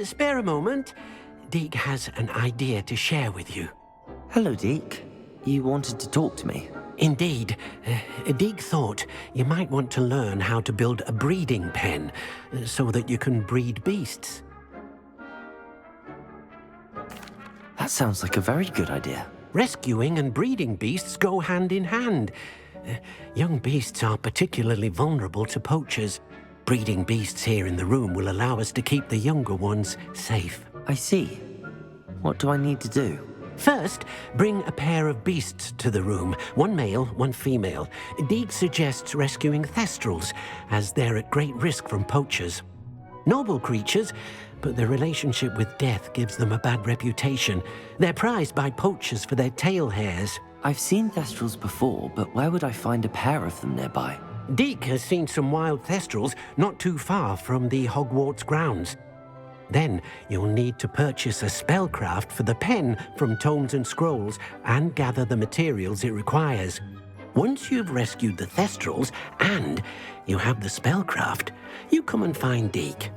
Spare a moment. Deek has an idea to share with you. Hello, Deke. You wanted to talk to me? Indeed. Deek thought you might want to learn how to build a breeding pen so that you can breed beasts. That sounds like a very good idea. Rescuing and breeding beasts go hand in hand. Young beasts are particularly vulnerable to poachers. Breeding beasts here in the room will allow us to keep the younger ones safe. I see. What do I need to do? First, bring a pair of beasts to the room, one male, one female. Deek suggests rescuing thestrals, as they're at great risk from poachers. Noble creatures, but their relationship with death gives them a bad reputation. They're prized by poachers for their tail hairs. I've seen thestrals before, but where would I find a pair of them nearby? Deek has seen some wild thestrals not too far from the Hogwarts grounds. Then you'll need to purchase a spellcraft for the pen from Tomes and Scrolls and gather the materials it requires. Once you've rescued the thestrals and you have the spellcraft, you come and find Deek.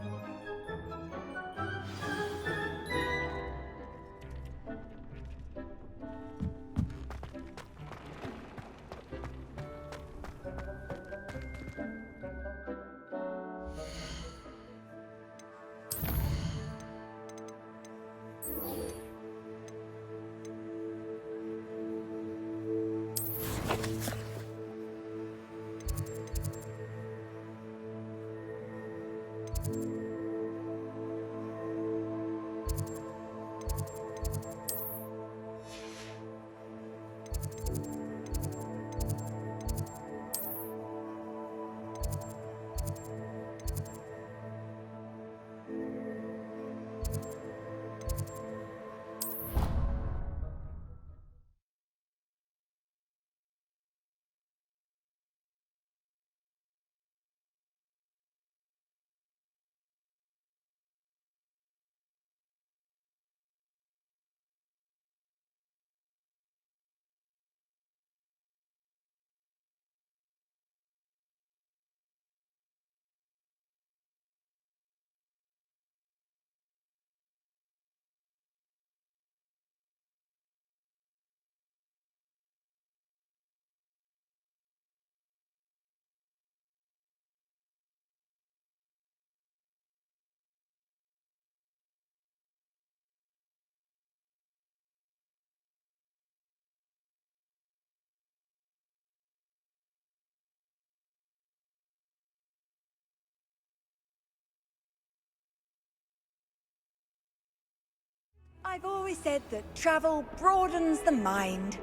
I've always said that travel broadens the mind.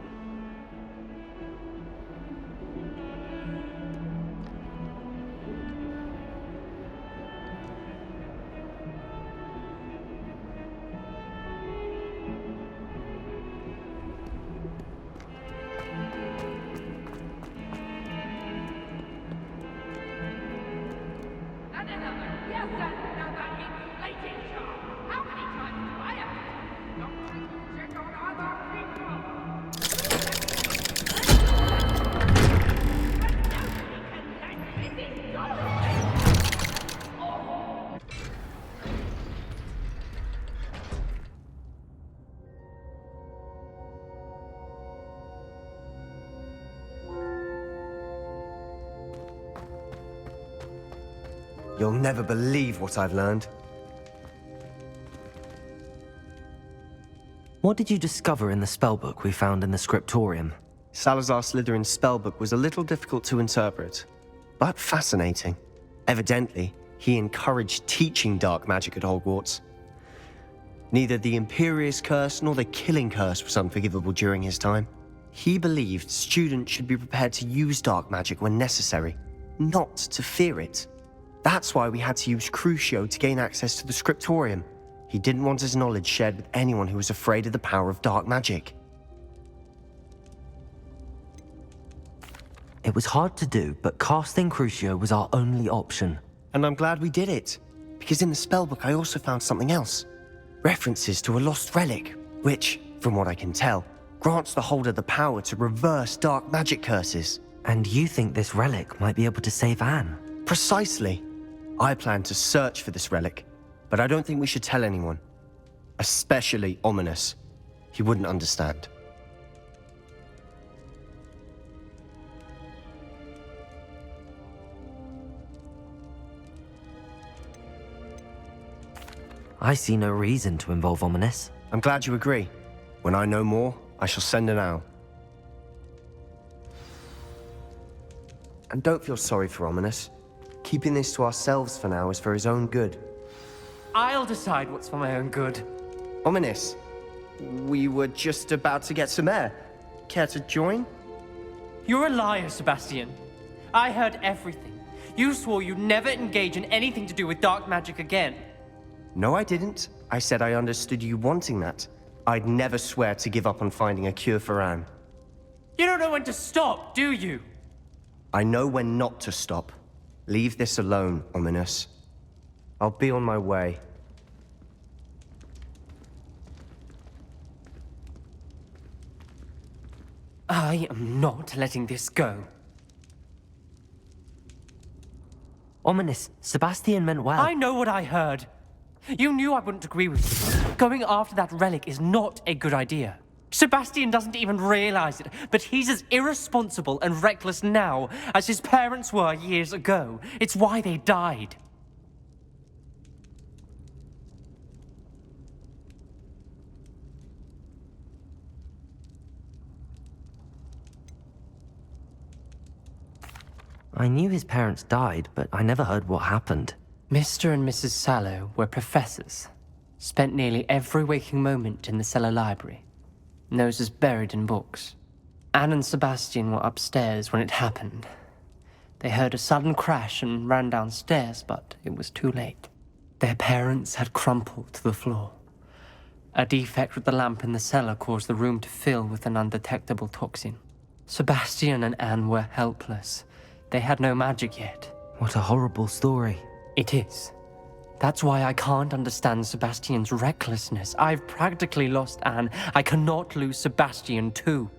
You'll never believe what I've learned. What did you discover in the spellbook we found in the scriptorium? Salazar Slytherin's spellbook was a little difficult to interpret, but fascinating. Evidently, he encouraged teaching dark magic at Hogwarts. Neither the Imperious Curse nor the Killing Curse was unforgivable during his time. He believed students should be prepared to use dark magic when necessary, not to fear it. That's why we had to use Crucio to gain access to the Scriptorium. He didn't want his knowledge shared with anyone who was afraid of the power of dark magic. It was hard to do, but casting Crucio was our only option. And I'm glad we did it, because in the spellbook I also found something else. References to a lost relic, which, from what I can tell, grants the holder the power to reverse dark magic curses. And you think this relic might be able to save Anne? Precisely. I plan to search for this relic, but I don't think we should tell anyone. Especially Ominis. He wouldn't understand. I see no reason to involve Ominis. I'm glad you agree. When I know more, I shall send an owl. And don't feel sorry for Ominis. Keeping this to ourselves for now is for his own good. I'll decide what's for my own good. Ominis, we were just about to get some air. Care to join? You're a liar, Sebastian. I heard everything. You swore you'd never engage in anything to do with dark magic again. No, I didn't. I said I understood you wanting that. I'd never swear to give up on finding a cure for Anne. You don't know when to stop, do you? I know when not to stop. Leave this alone, Ominis. I'll be on my way. I am not letting this go. Ominis, Sebastian meant well. I know what I heard. You knew I wouldn't agree with you. Going after that relic is not a good idea. Sebastian doesn't even realize it, but he's as irresponsible and reckless now as his parents were years ago. It's why they died. I knew his parents died, but I never heard what happened. Mr. and Mrs. Sallow were professors. Spent nearly every waking moment in the cellar library. Noses buried in books. Anne and Sebastian were upstairs when it happened. They heard a sudden crash and ran downstairs, but it was too late. Their parents had crumpled to the floor. A defect with the lamp in the cellar caused the room to fill with an undetectable toxin. Sebastian and Anne were helpless. They had no magic yet. What a horrible story. It is. That's why I can't understand Sebastian's recklessness. I've practically lost Anne. I cannot lose Sebastian too.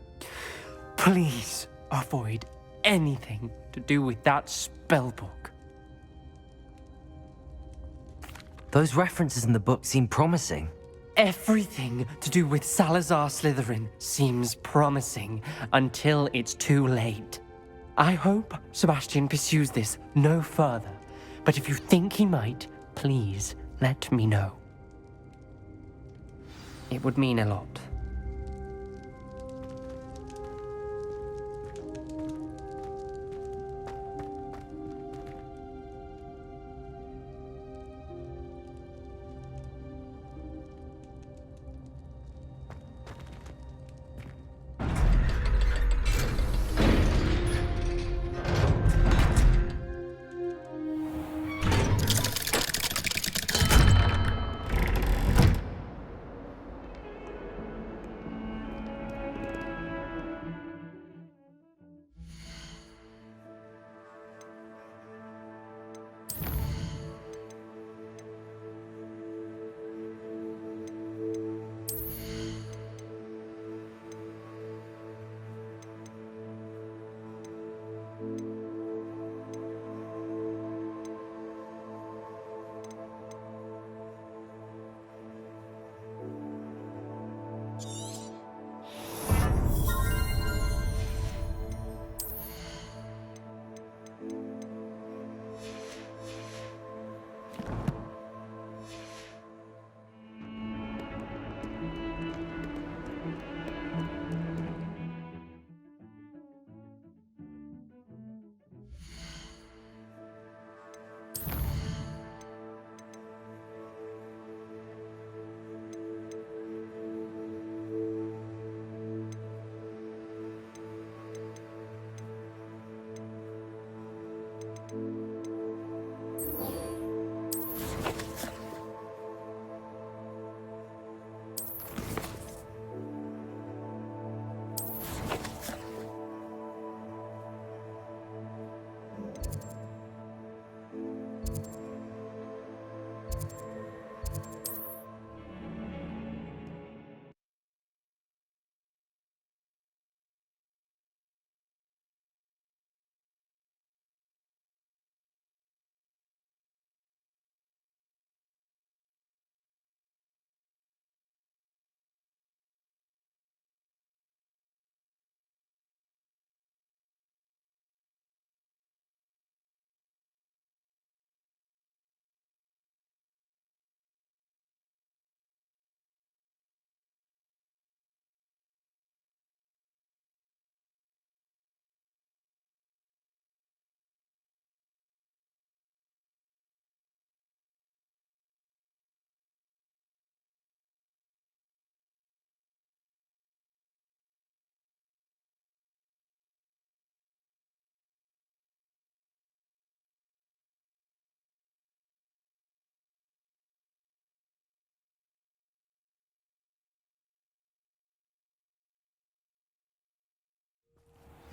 Please avoid anything to do with that spellbook. Those references in the book seem promising. Everything to do with Salazar Slytherin seems promising until it's too late. I hope Sebastian pursues this no further, but if you think he might, please let me know. It would mean a lot.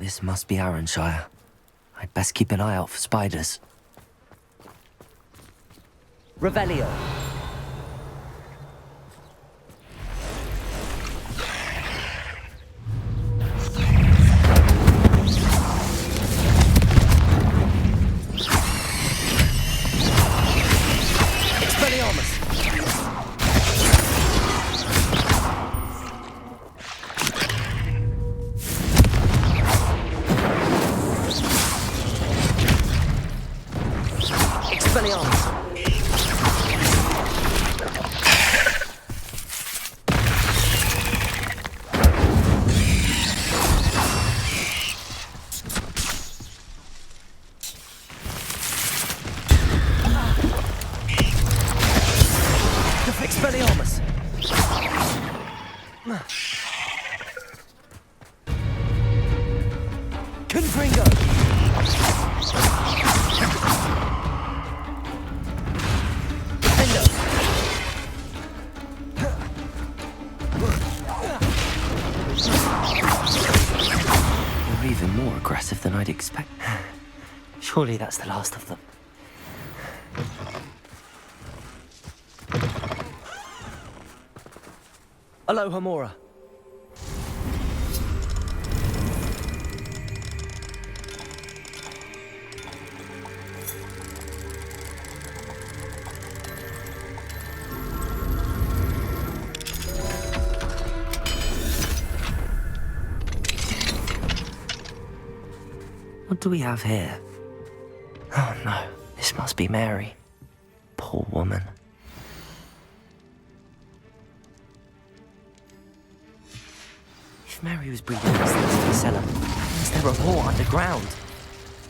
This must be Arrynshire. I'd best keep an eye out for spiders. Revelio. Expelliarmus. Expelliarmus. Expelliarmus. Confringo. Defendo. You're even more aggressive than I'd expect. Surely that's the last of them. Alohomora. What do we have here? Oh no, this must be Mary. Poor woman. If Mary was breathing these things in the cellar, is there a hole underground?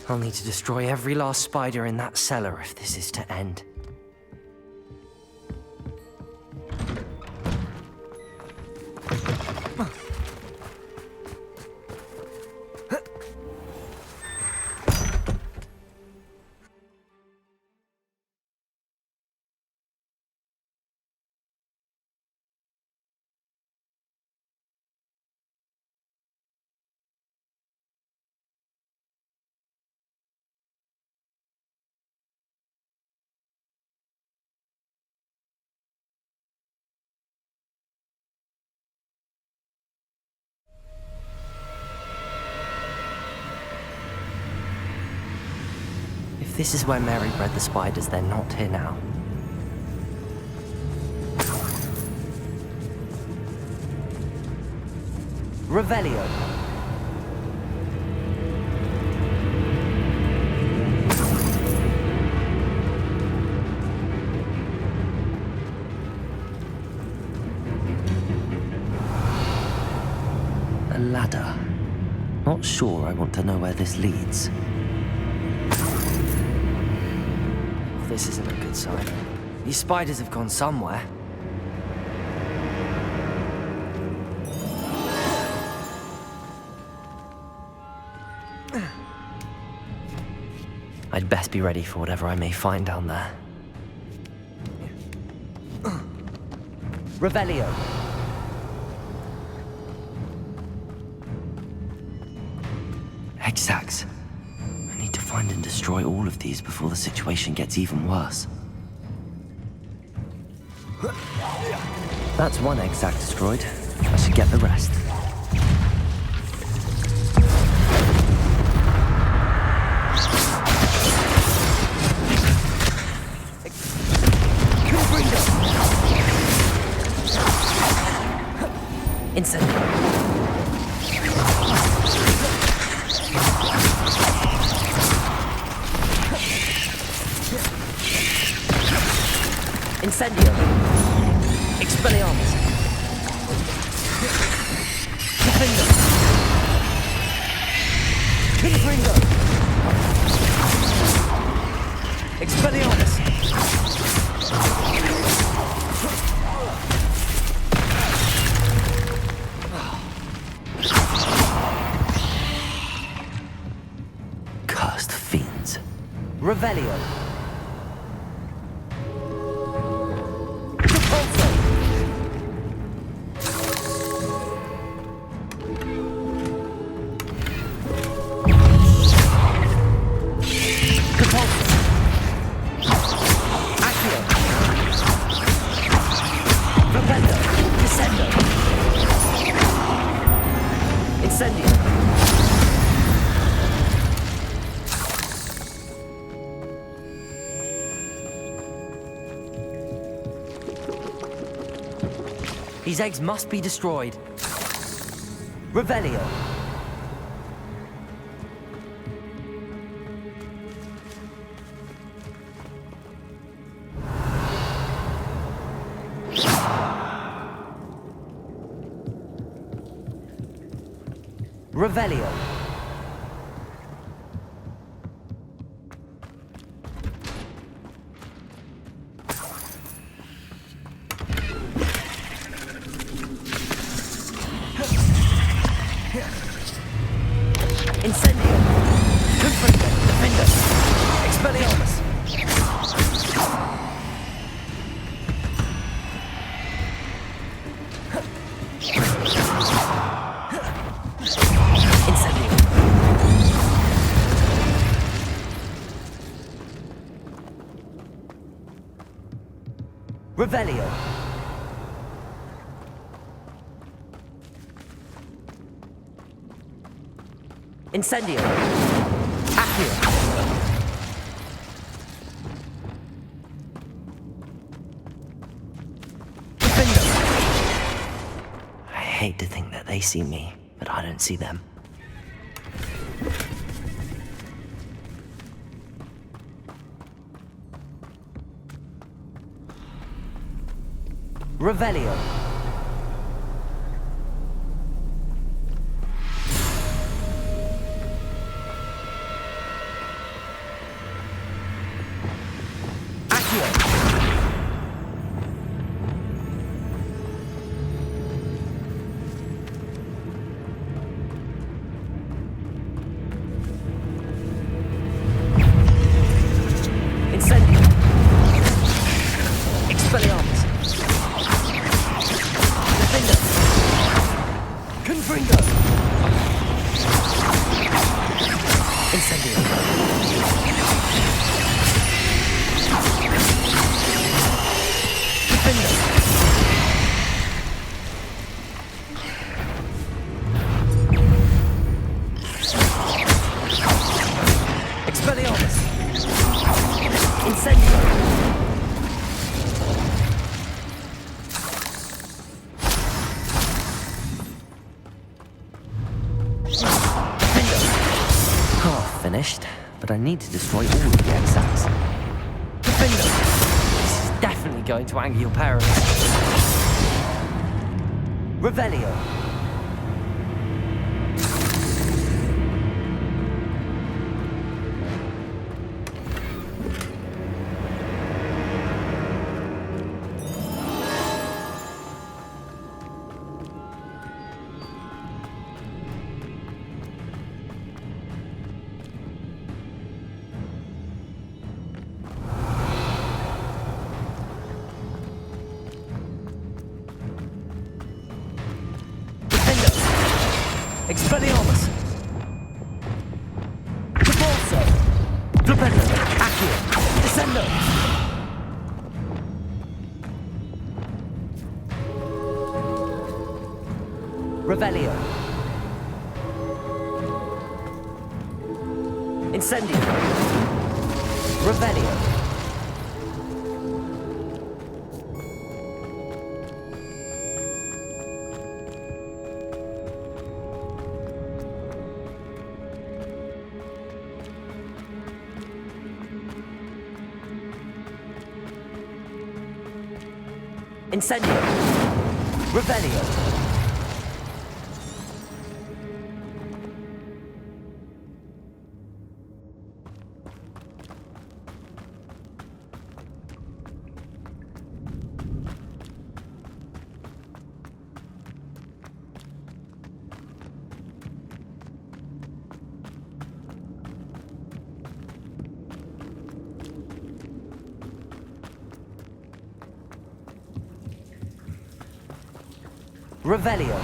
I'll need to destroy every last spider in that cellar if this is to end. If this is where Mary bred the spiders, they're not here now. Revelio. A ladder. Not sure I want to know where this leads. Oh, this isn't a good sign. These spiders have gone somewhere. I'd best be ready for whatever I may find down there. Revelio. Exacts. I need to find and destroy all of these before the situation gets even worse. That's one exact destroyed. I should get the rest. Incendio. Incendio. Expelliarmus. Defendo. Confringo. Expelliarmus. Cursed fiends. Revelio. These eggs must be destroyed. Revelio. Revelio. Incendio. Confringo. Defender. Expelliarmus. Incendio. Revelio. Incendio. Accio. Defender. I hate to think that they see me, but I don't see them. Revelio. Accio. Incendio. Expelliarmus. Defender. Confringo. Incendio. Defender. Expelliarmus. Incendio. Oh, finished. But I need to destroy all of the X-Acts. Defender! This is definitely going to anger your parents. Revelio. Expelliarmus! Repulso! Flipendo! Accio! Descendo! Revelio! Incendio! Revelio! Incendio! Revelio! Revelio.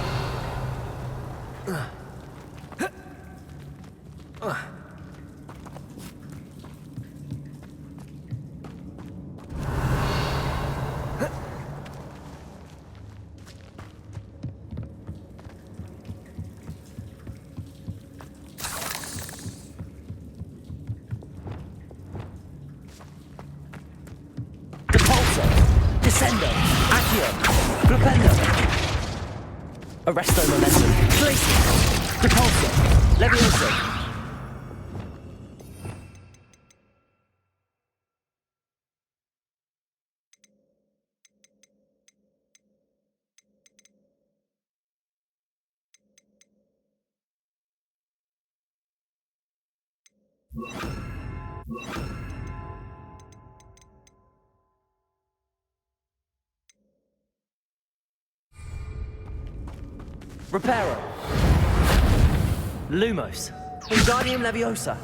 Repulso. Descendo. Accio. Flipendo. Arresto momentum. Glacius! Repulsor! Levioso! Reparo! Lumos! Wingardium Leviosa!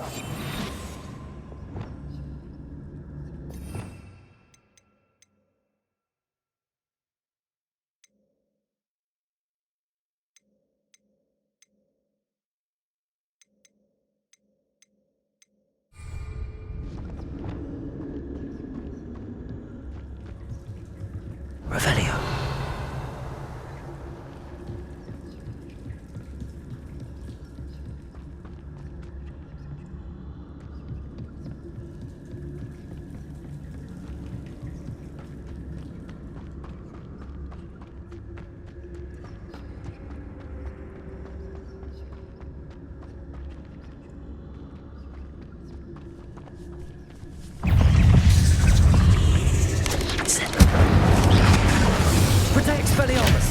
Revelio. Protect Expelliarmus!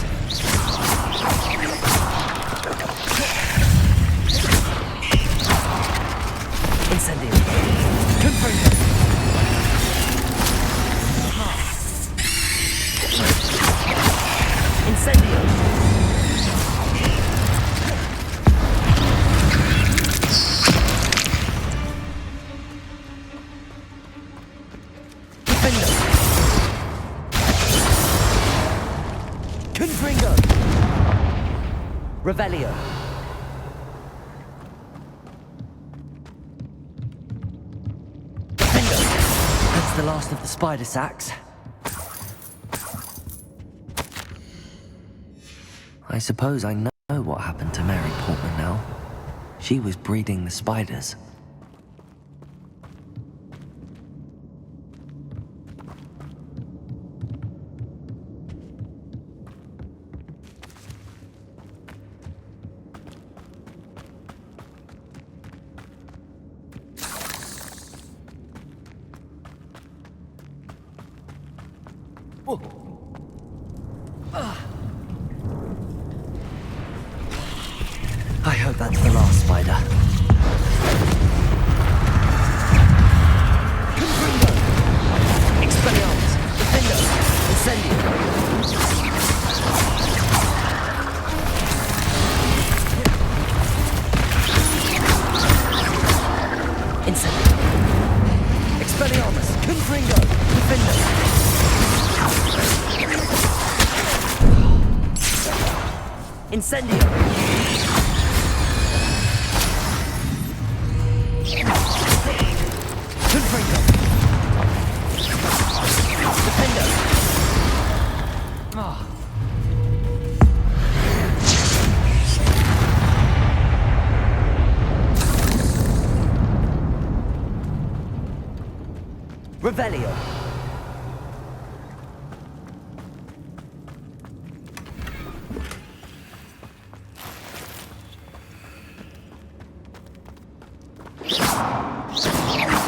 Incendio! Confringo! Incendio! Defender! Confringo! Revelio! Defender! That's the last of the spider sacks. I suppose I know what happened to Mary Portman now. She was breeding the spiders. I hope that's the last spider. Confringo! Expelliarmus! Defender! Incendio! Incendio! Expelliarmus! Confringo! Defender! Incendio! Confringo! Defender! Ah. Revelio!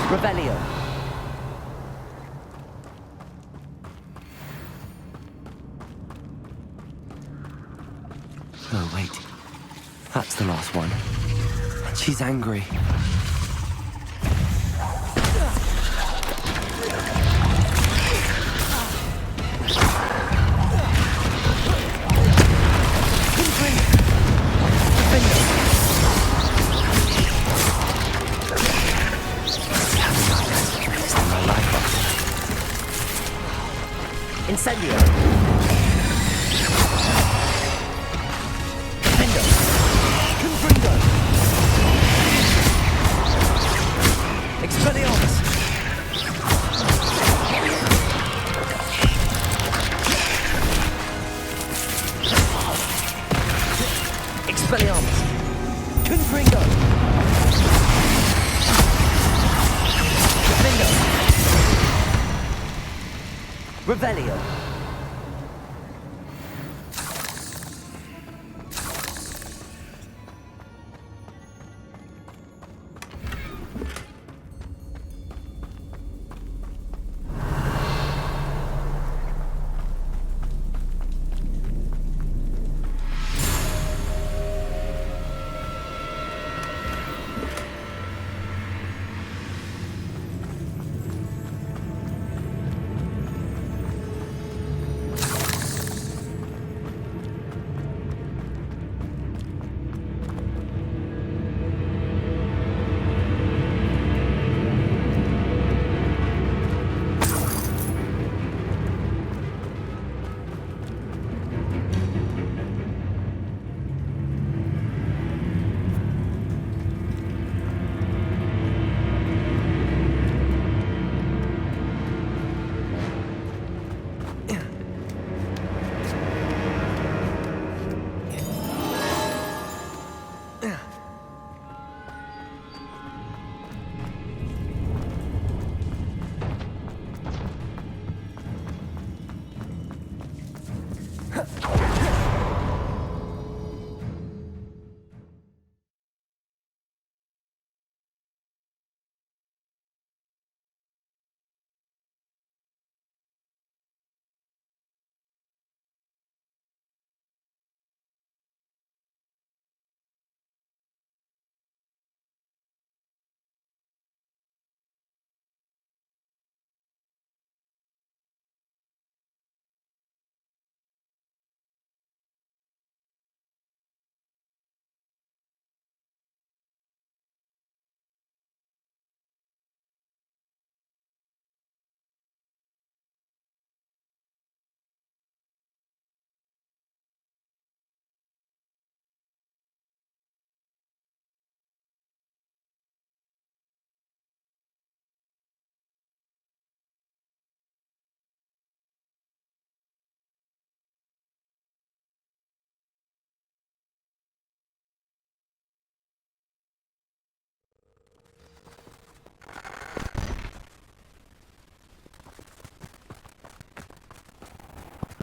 Revelio! No, wait. That's the last one. She's angry. Incendio! Defender! Confringo! Expelliarmus! Expelliarmus! Confringo! Defender! Revelio!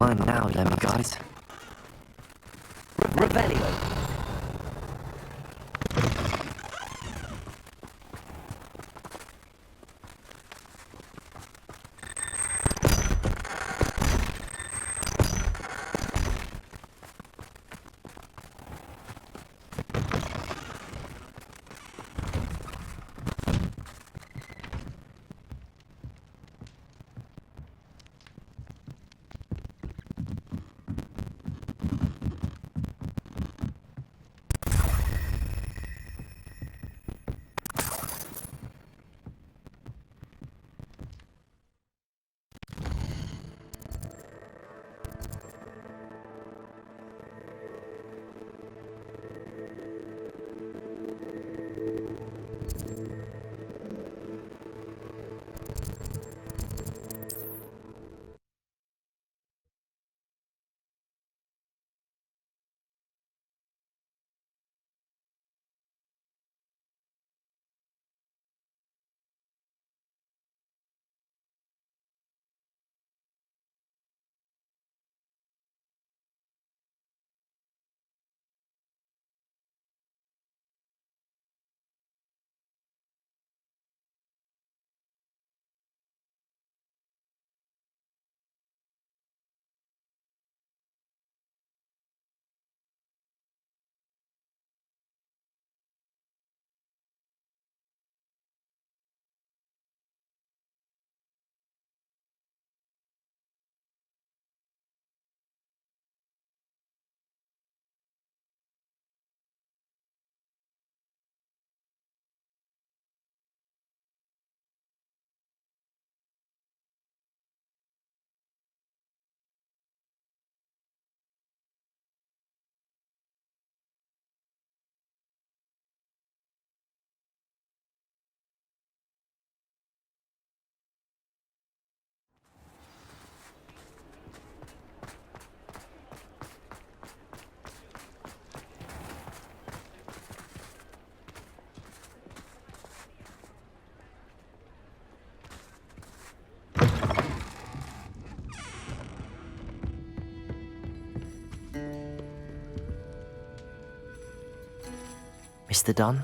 Mine now, Lemmy guys. Revelio. Mr. Dunn,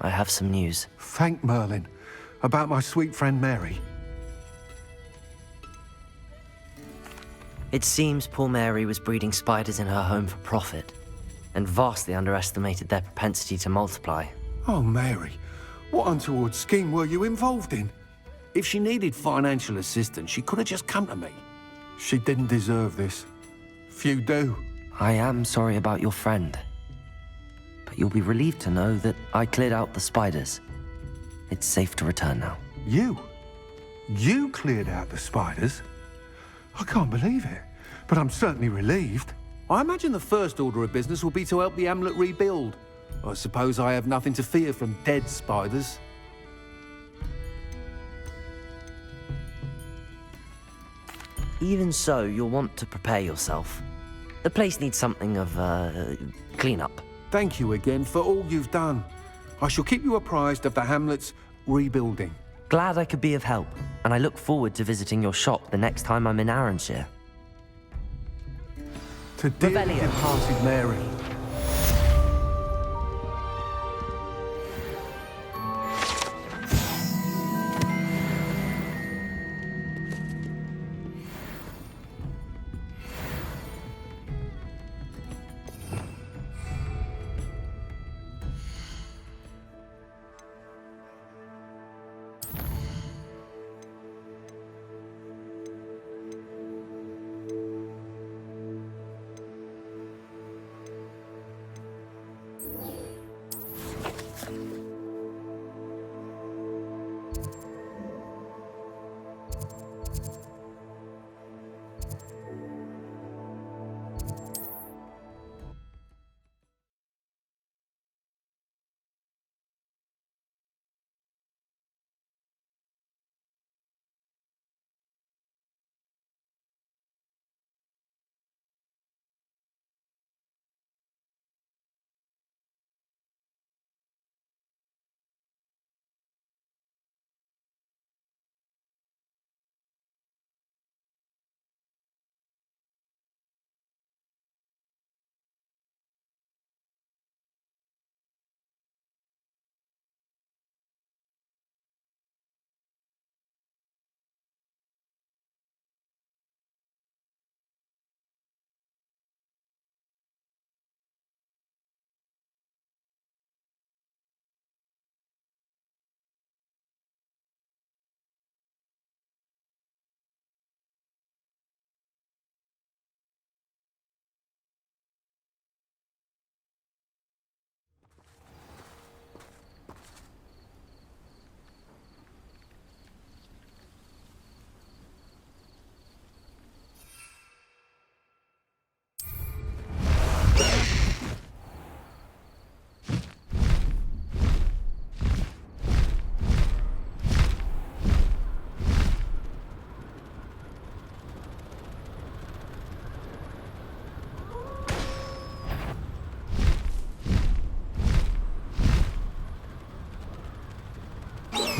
I have some news. Thank Merlin. About my sweet friend Mary. It seems poor Mary was breeding spiders in her home for profit, and vastly underestimated their propensity to multiply. Oh, Mary. What untoward scheme were you involved in? If she needed financial assistance, she could have just come to me. She didn't deserve this. Few do. I am sorry about your friend, but you'll be relieved to know that I cleared out the spiders. It's safe to return now. You? You cleared out the spiders? I can't believe it, but I'm certainly relieved. I imagine the first order of business will be to help the amulet rebuild. I suppose I have nothing to fear from dead spiders. Even so, you'll want to prepare yourself. The place needs something of clean-up. Thank you again for all you've done. I shall keep you apprised of the hamlet's rebuilding. Glad I could be of help, and I look forward to visiting your shop the next time I'm in Arranshire. To dearly Revelio. departed Mary.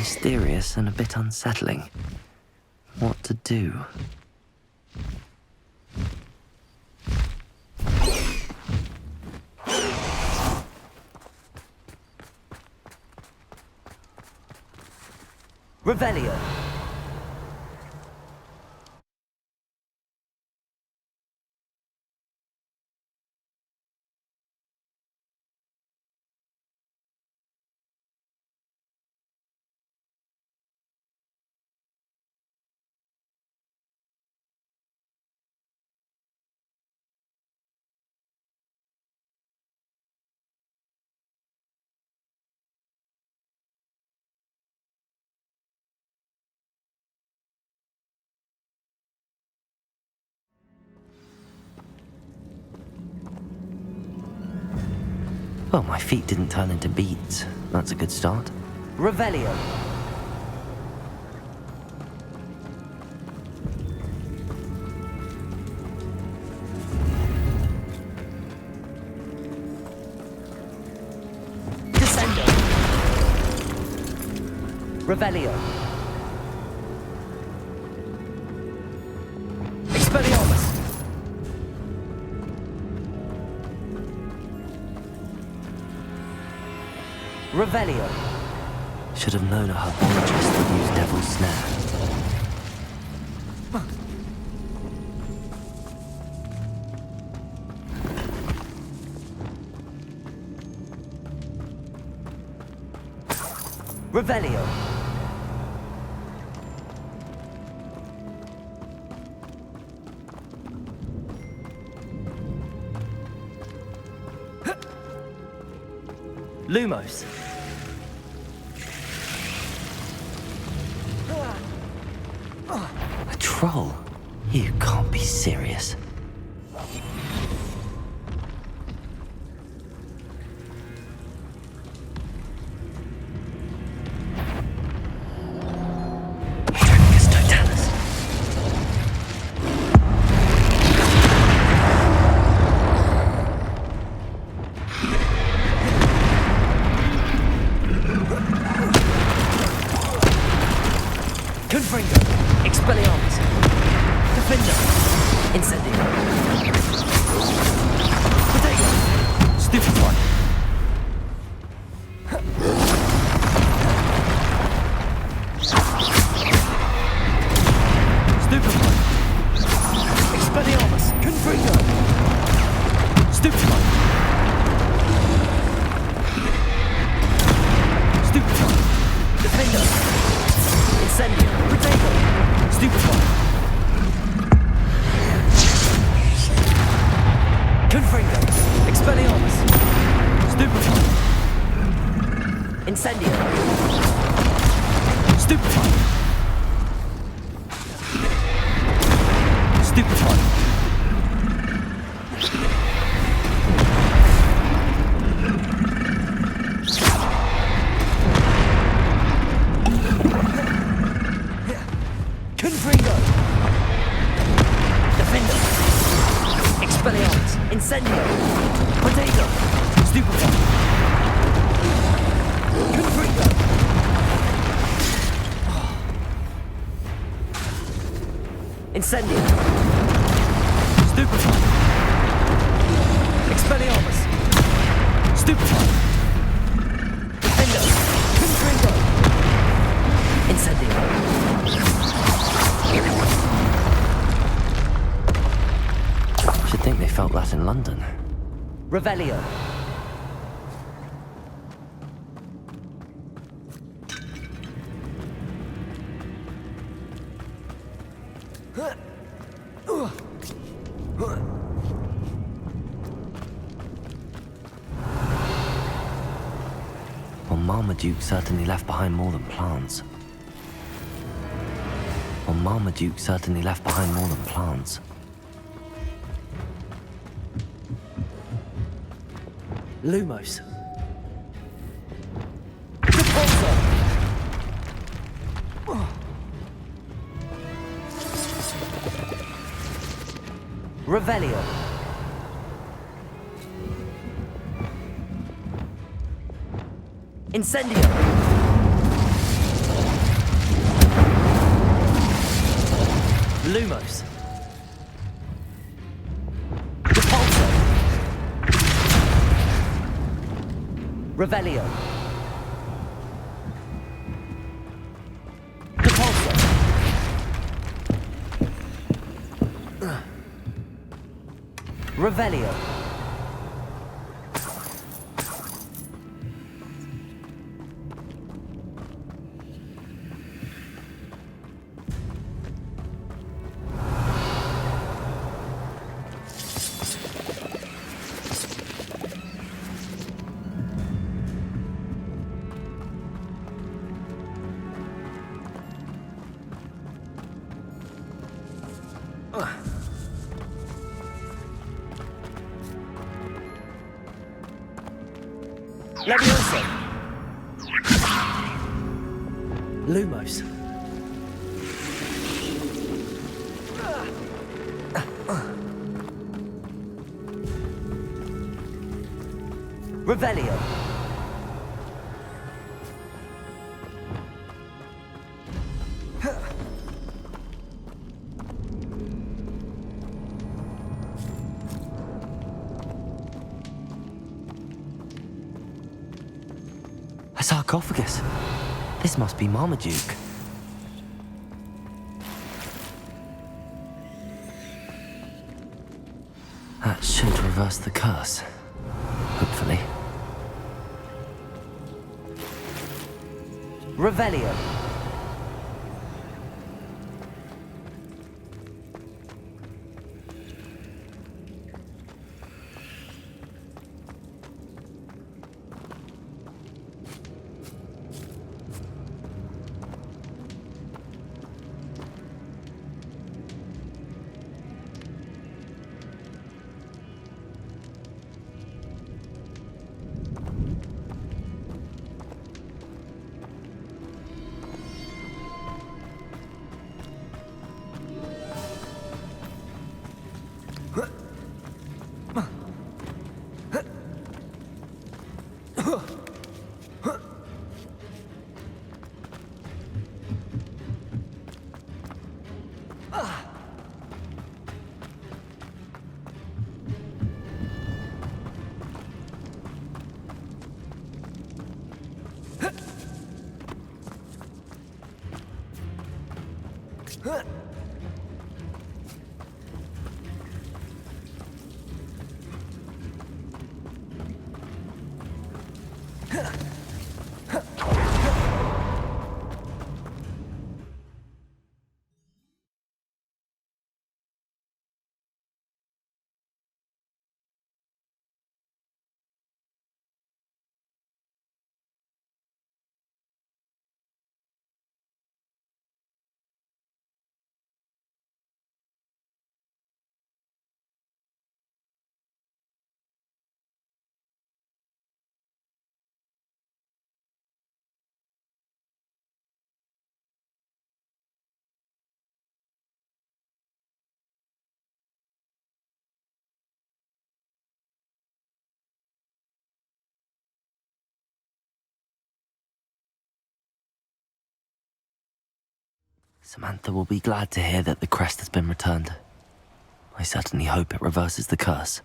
mysterious and a bit unsettling. What to do? Revelio! Well, my feet didn't turn into beads. That's a good start. Revelio! Descendo! Revelio! Expelliarmus! Revelio. Should have known a herbologist would use Devil's Snare. Revelio. Lumos. A troll? You can't be serious. Dracus Totalis. Confringo. Expelliarmus. Defender. Incendio. Potato. Stupefy. Stupefy. Expelliarmus. Confringo. Stupefy. Stupefy. Defender. Incendio. Potato. Stupefy. Confringo. Expelliarmus. Stupefy. Incendio. Stupefy. Stupefy. Confringo. Defender. Expelliarmus. Incendio. Potato. Stupefy. Confringo. Incendio. Stupefy. Expelliarmus. Stupefy. Defender. Confringo. Incendio. Should think they felt that in London. Revelio. Well, Marmaduke certainly left behind more than plants. Well, Marmaduke certainly left behind more than plants. Lumos. Repulsor. Revelio. Incendio. Lumos. Repulsor. Revelio. Repulsor. Revelio. Leviosa. Lumos. Revelio. A sarcophagus. This must be Marmaduke. That should reverse the curse. Hopefully. Revelio. Samantha will be glad to hear that the crest has been returned. I certainly hope it reverses the curse.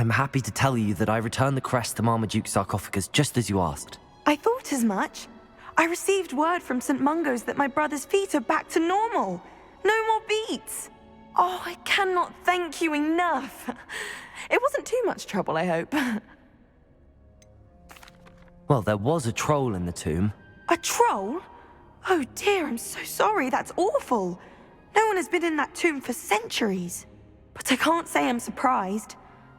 I'm happy to tell you that I returned the crest to Marmaduke's sarcophagus just as you asked. I thought as much. I received word from St. Mungo's that my brother's feet are back to normal. No more beats. Oh, I cannot thank you enough. It wasn't too much trouble, I hope. Well, there was a troll in the tomb. A troll? Oh dear, I'm so sorry. That's awful. No one has been in that tomb for centuries. But I can't say I'm surprised.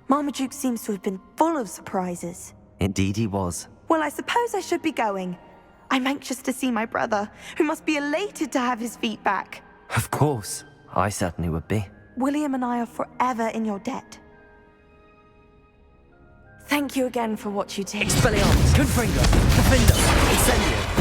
Marmaduke seems to have been full of surprises. Indeed he was. Well, I suppose I should be going. I'm anxious to see my brother, who must be elated to have his feet back. Of course. I certainly would be. William and I are forever in your debt. Thank you again for what you did. Expelliarmus! Confringo! Defender! Incendio!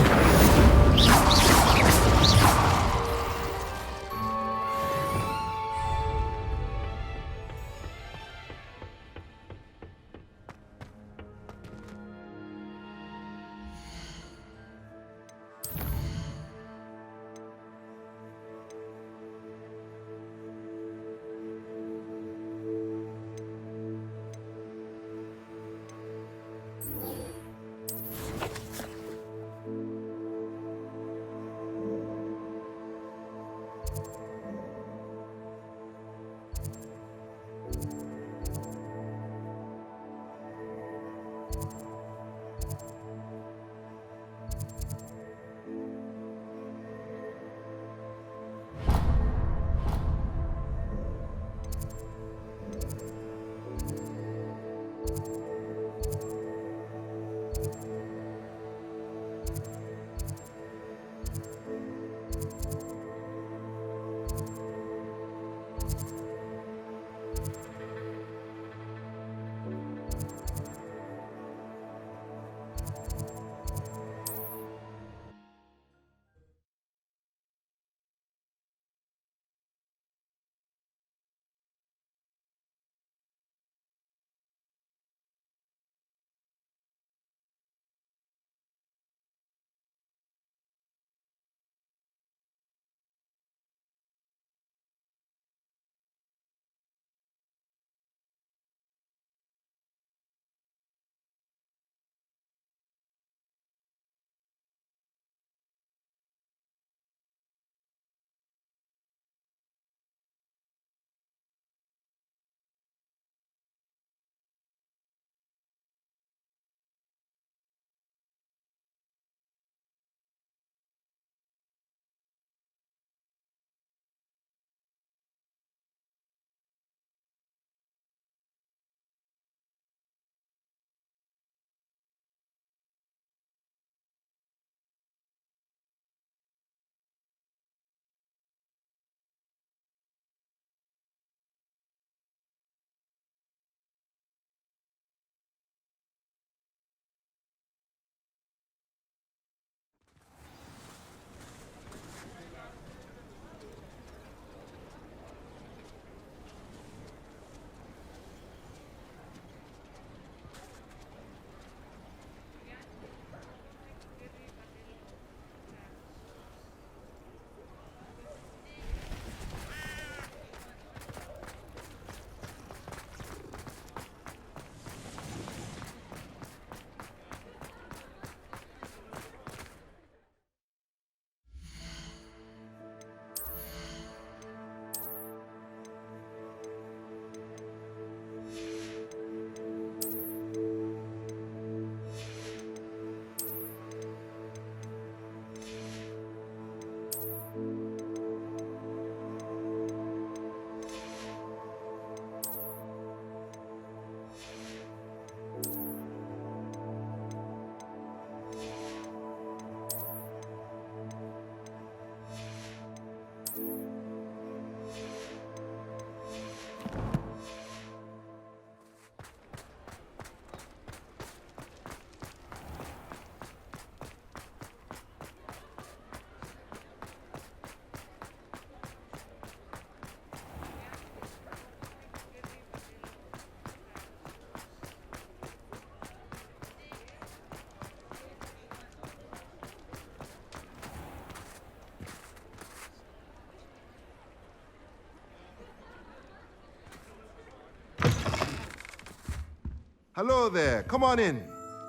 Hello there. Come on in.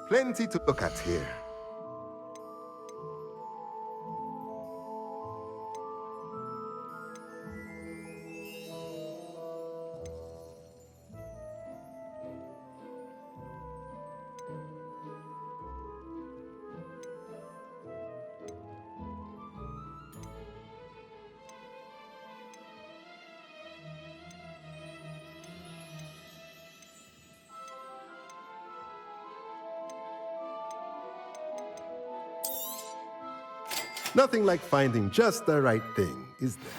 Plenty to look at here. Nothing like finding just the right thing, is there?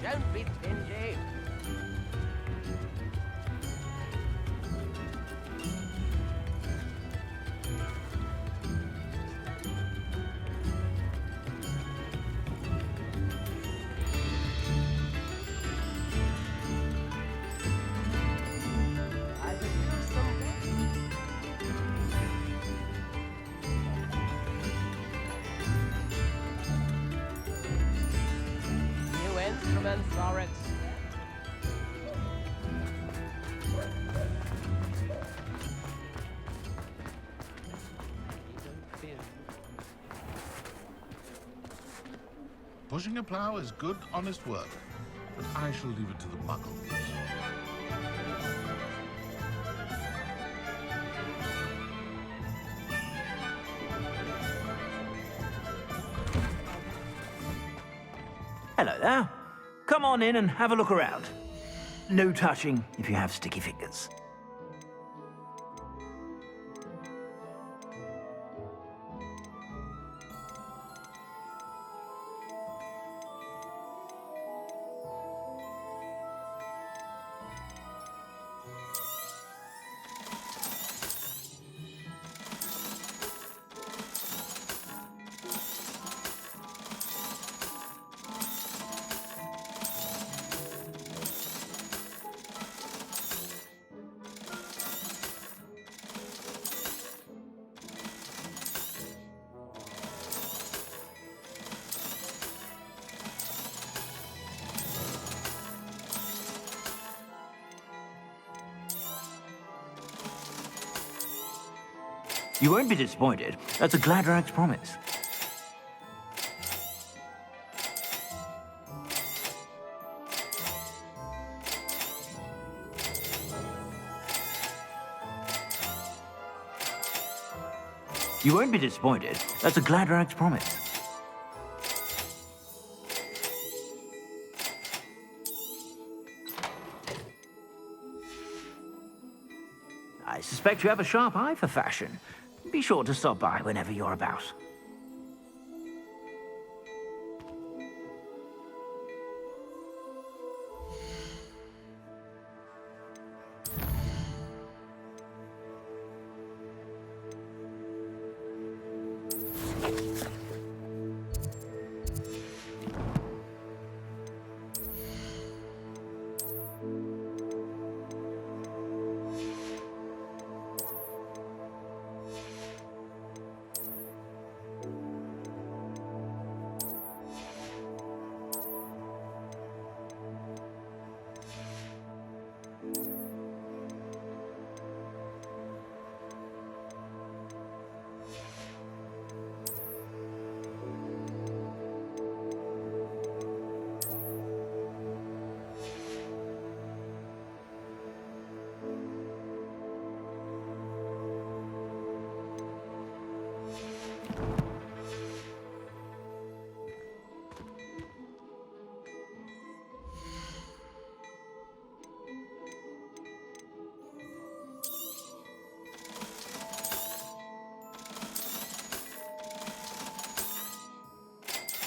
Don't be stingy. I could use some. men are it. Pushing a plough is good, honest work, but I shall leave it to the muggles. Hello there. Come on in and have a look around. No touching if you have sticky fingers. You won't be disappointed. That's a Gladrak's promise. You won't be disappointed. That's a Gladrak's promise. I suspect you have a sharp eye for fashion. Be sure to stop by whenever you're about.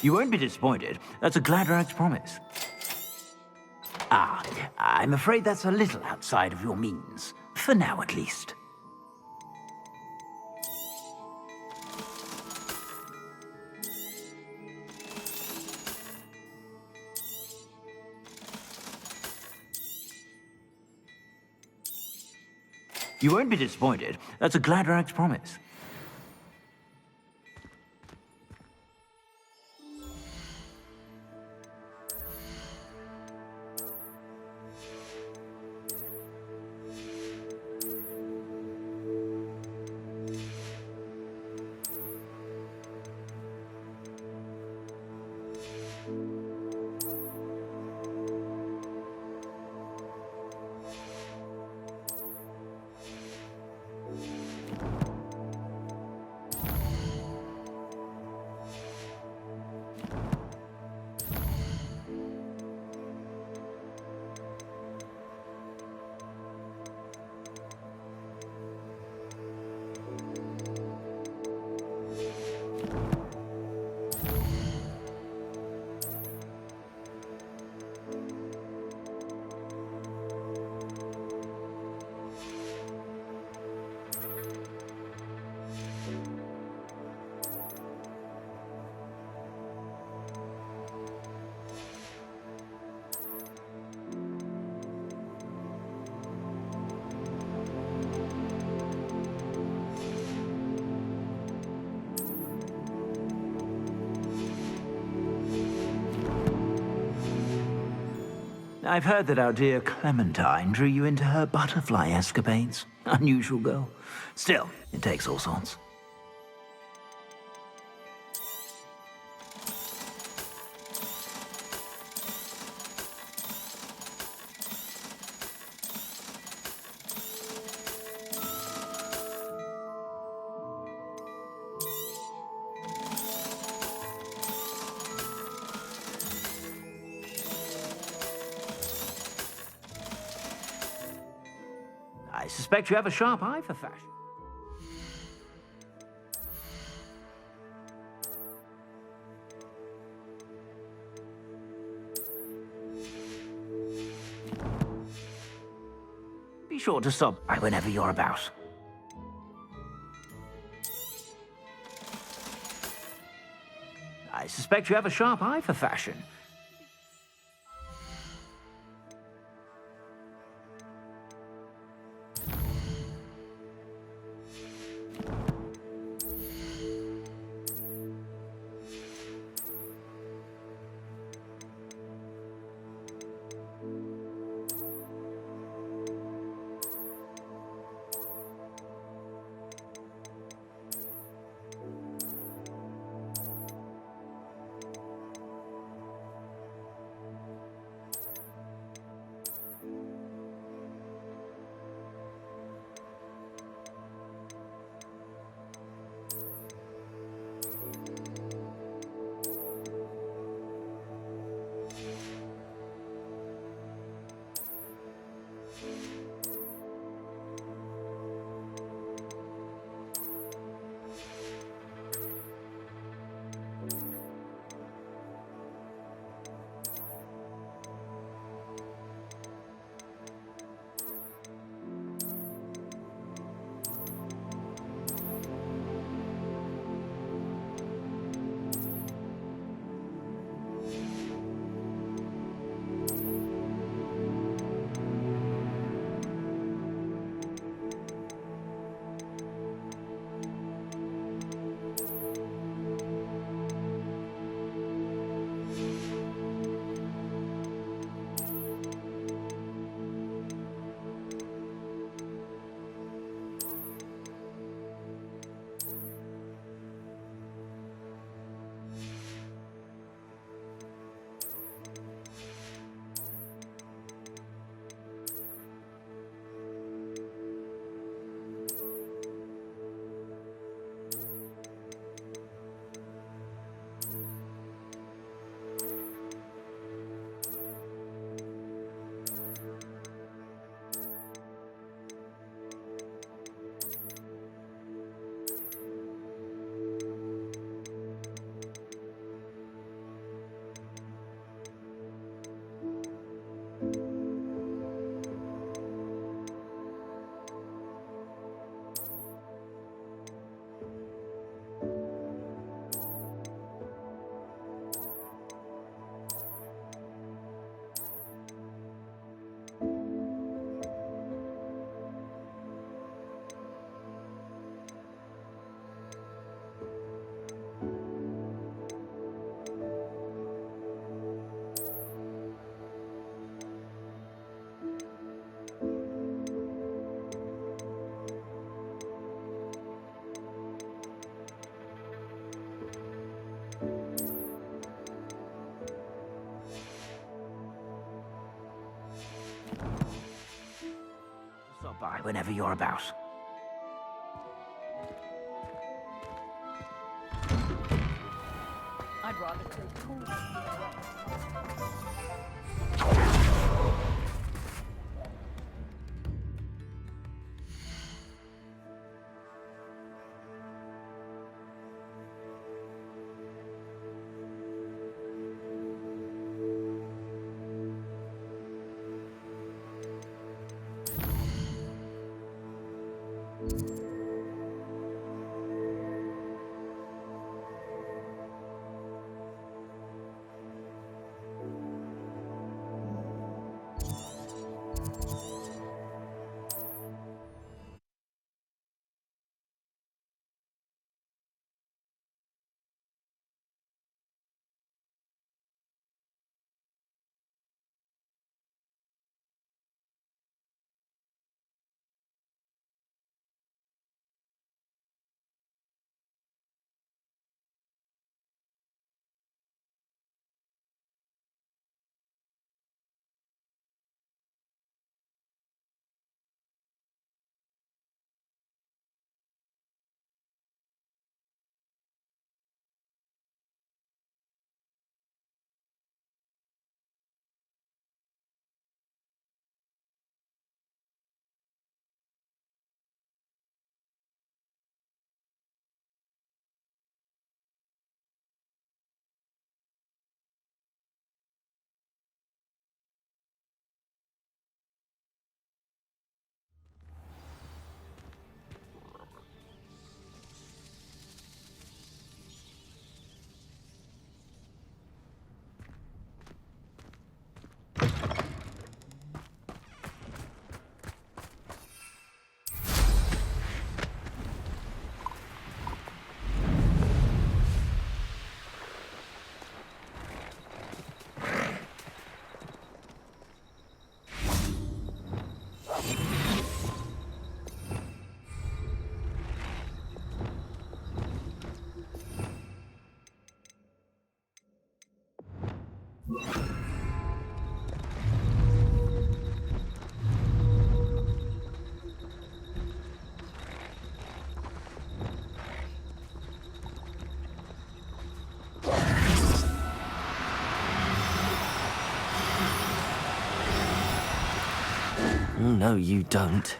You won't be disappointed. That's a Gladrak's promise. Ah, I'm afraid that's a little outside of your means. For now, at least. You won't be disappointed. That's a Gladrak's promise. I've heard that our dear Clementine drew you into her butterfly escapades. Unusual girl. Still, it takes all sorts. I suspect you have a sharp eye for fashion. Be sure to stop by whenever you're about. I suspect you have a sharp eye for fashion. Stop by whenever you're about. I'd rather stay cool. No, you don't.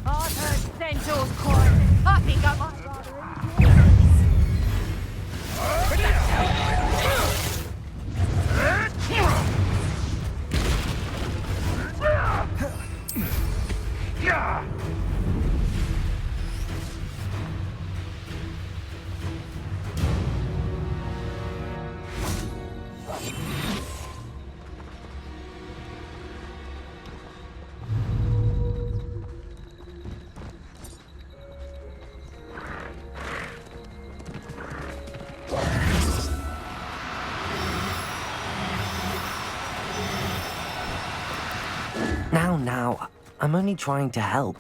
I've heard Centaur's quiet. I think I might rather Now, I'm only trying to help.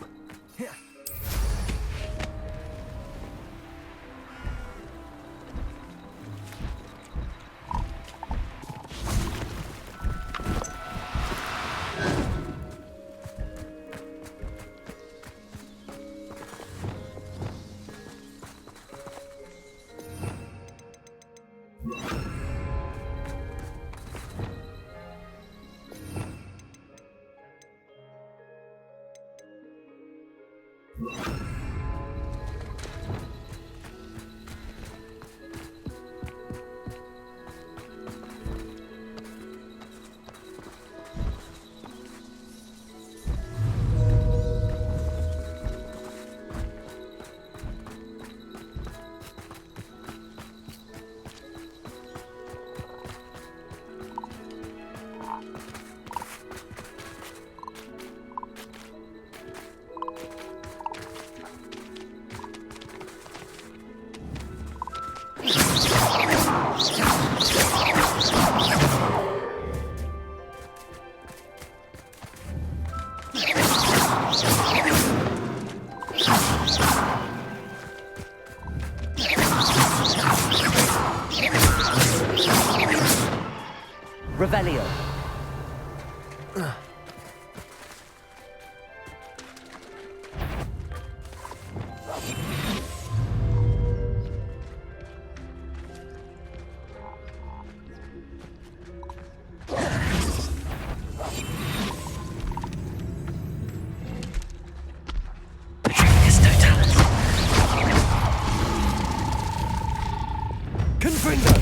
Revelio. Patrinus Totalis. Confringo.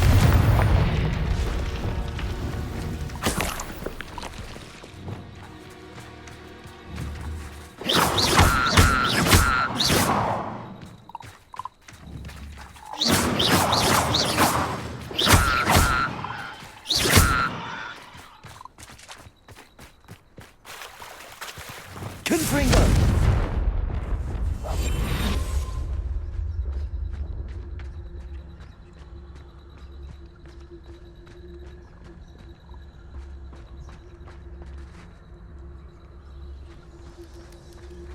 Confringo.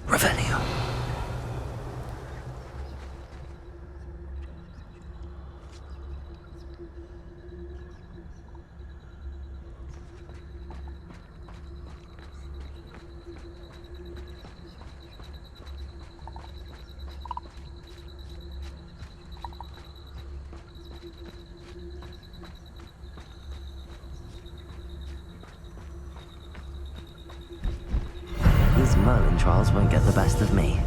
Revelio. These Merlin trials won't get the best of me.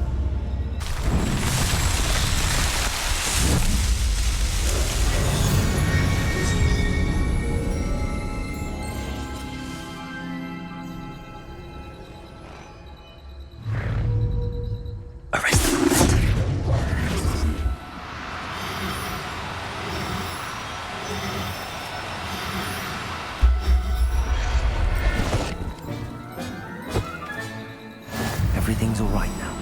Everything's all right now.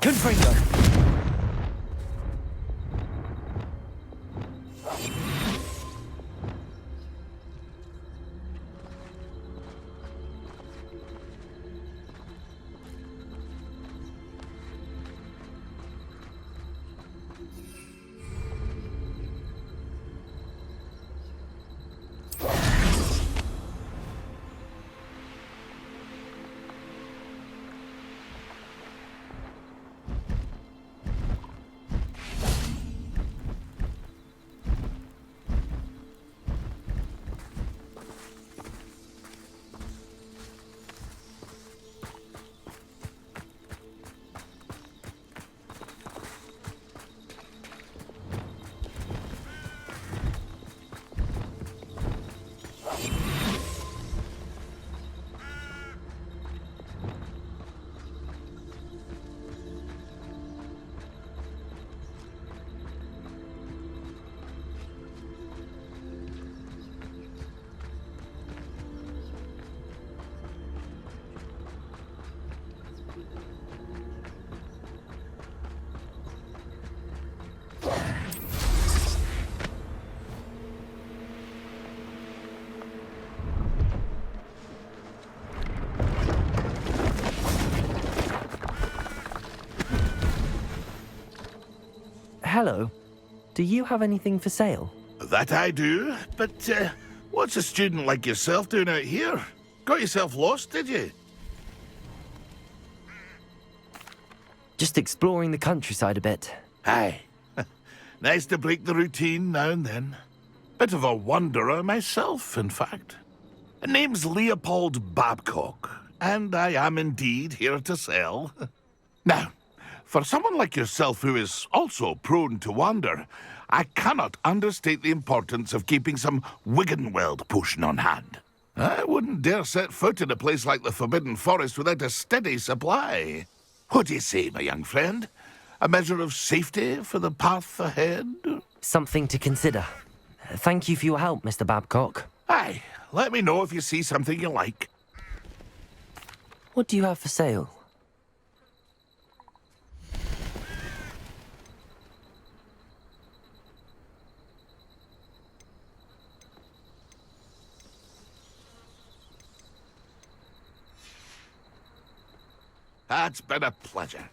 Confringo! Hello. Do you have anything for sale? That I do, but what's a student like yourself doing out here? Got yourself lost, did you? Just exploring the countryside a bit. Aye. Nice to break the routine now and then. Bit of a wanderer myself, in fact. Name's Leopold Babcock, and I am indeed here to sell. Now, for someone like yourself who is also prone to wander, I cannot understate the importance of keeping some Wiggenweld potion on hand. I wouldn't dare set foot in a place like the Forbidden Forest without a steady supply. What do you say, my young friend? A measure of safety for the path ahead? Something to consider. Thank you for your help, Mr. Babcock. Aye, let me know if you see something you like. What do you have for sale? It's been a pleasure.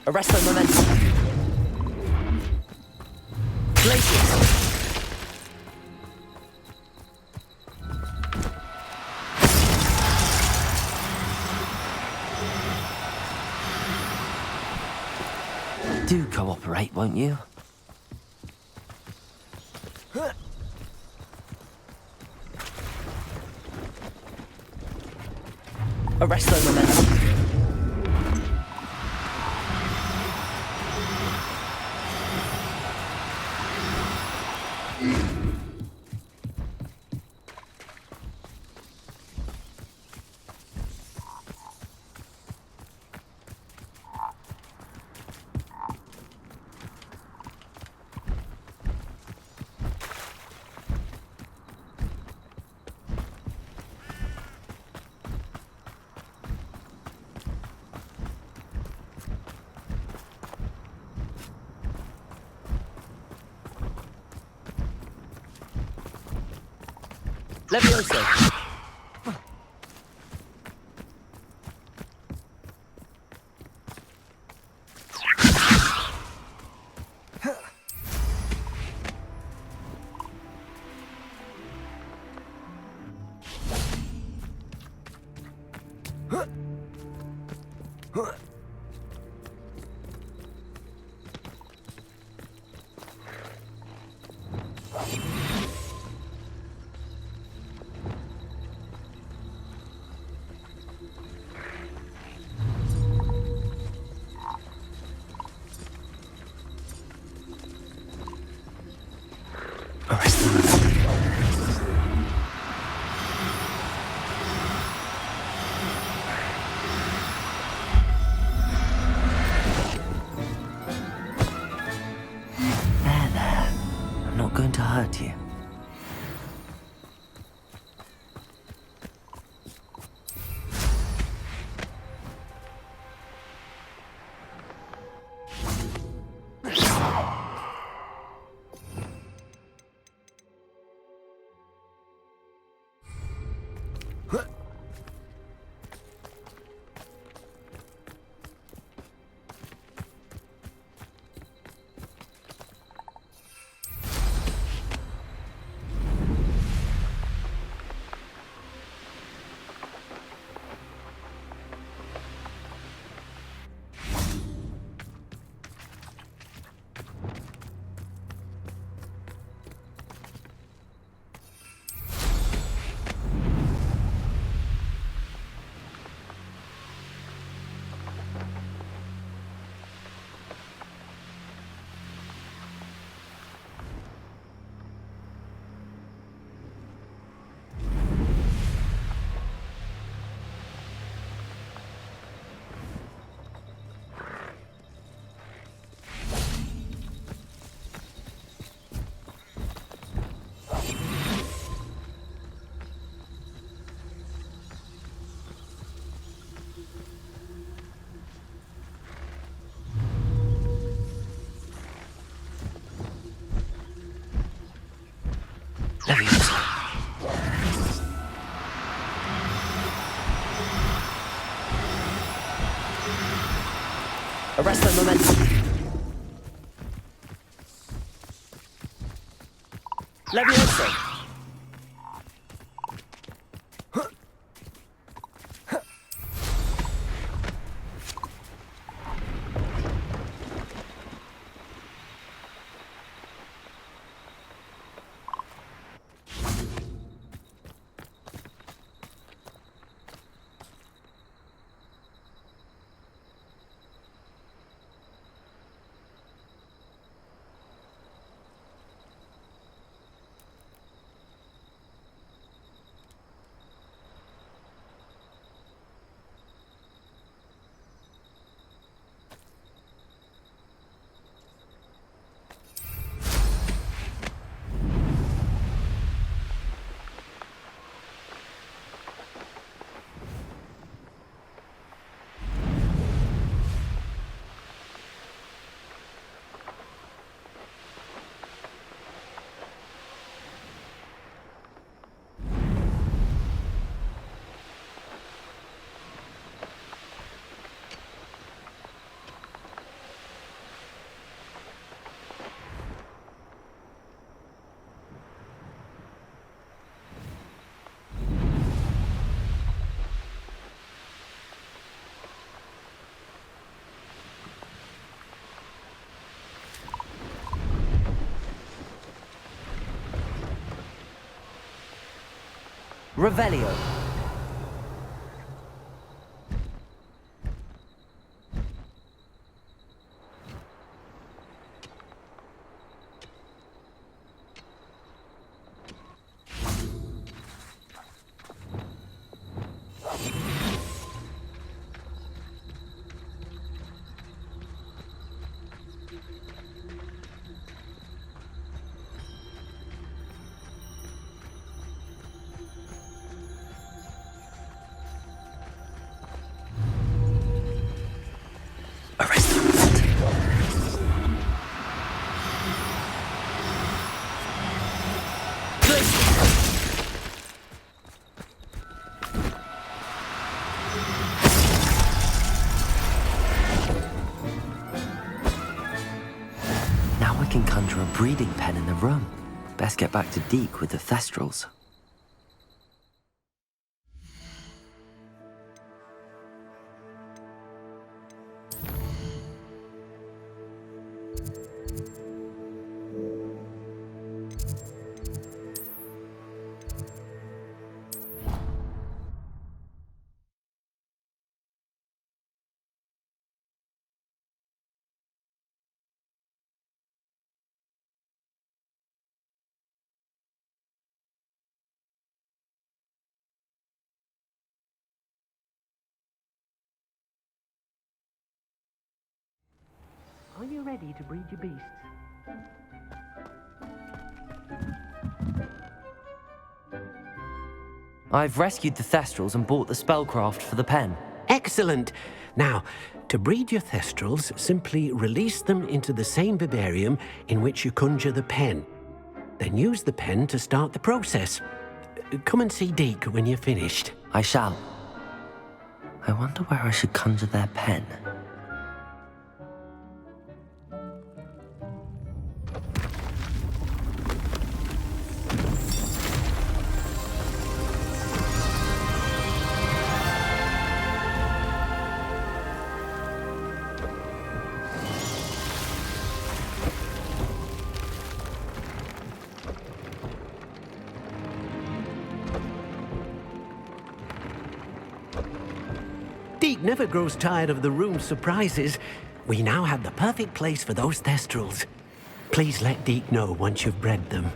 Arresto momentum. Glacius. Do cooperate, won't you? Arresto momentum. Levioso! I'm not going to hurt you. Levioso. Arrest the momentum. Levioso. Revelio. conjure a breeding pen in the room. Best get back to Deke with the Thestrals. Are you ready to breed your beasts? I've rescued the Thestrals and bought the spellcraft for the pen. Excellent! Now, to breed your Thestrals, simply release them into the same vivarium in which you conjure the pen. Then use the pen to start the process. Come and see Deke when you're finished. I shall. I wonder where I should conjure their pen. Deke never grows tired of the room's surprises. We now have the perfect place for those Thestrals. Please let Deke know once you've bred them.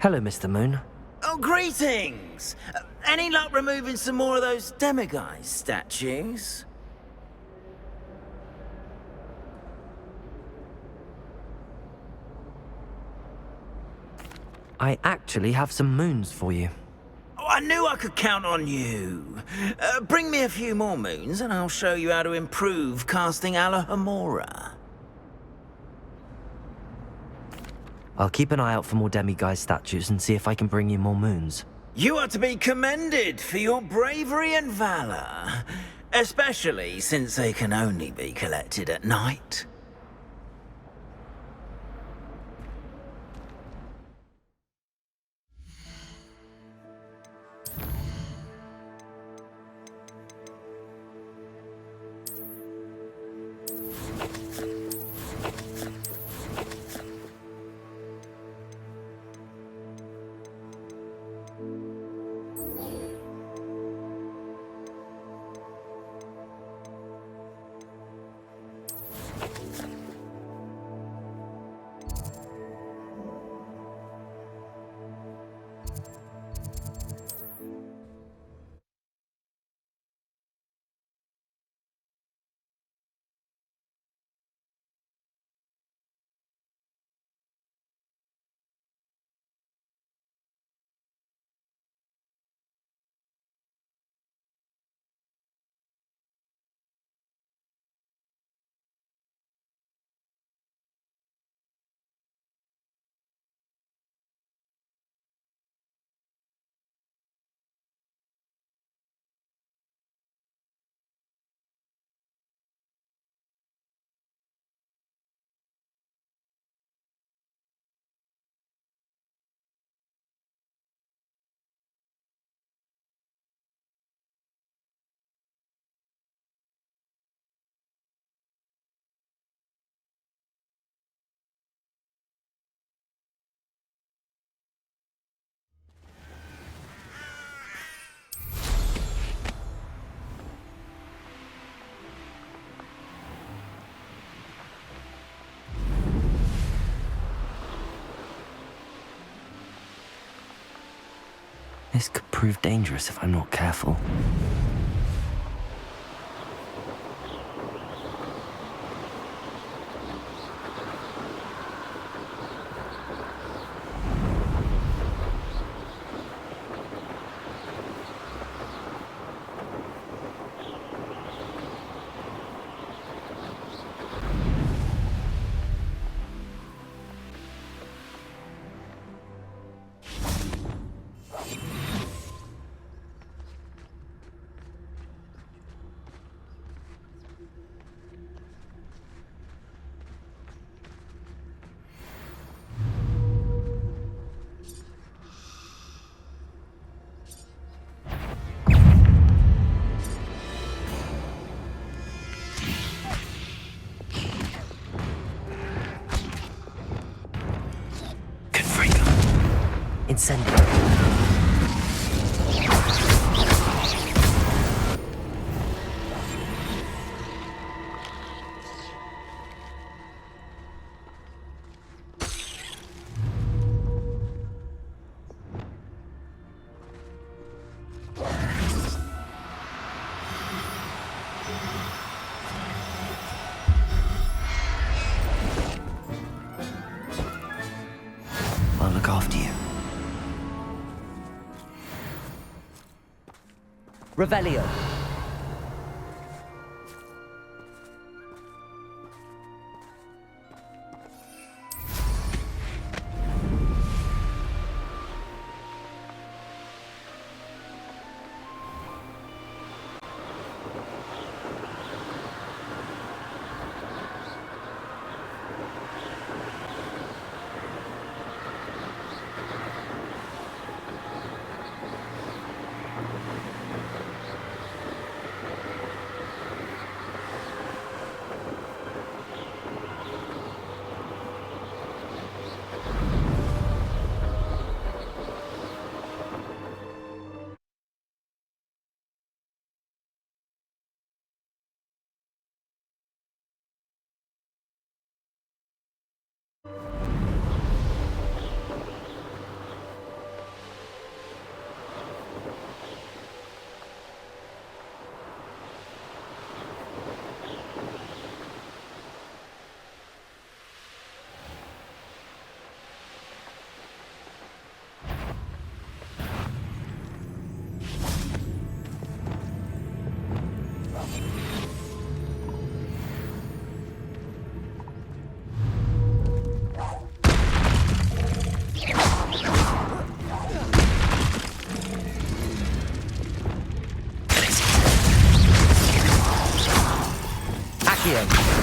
Hello, Mr. Moon. Oh, greetings! Any luck removing some more of those demiguise statues? I actually have some moons for you. Oh, I knew I could count on you. Bring me a few more moons and I'll show you how to improve casting Alohomora. I'll keep an eye out for more demiguise statues and see if I can bring you more moons. You are to be commended for your bravery and valor, especially since they can only be collected at night. This could prove dangerous if I'm not careful. Incendio. I'll look after you. Revelio. Accio.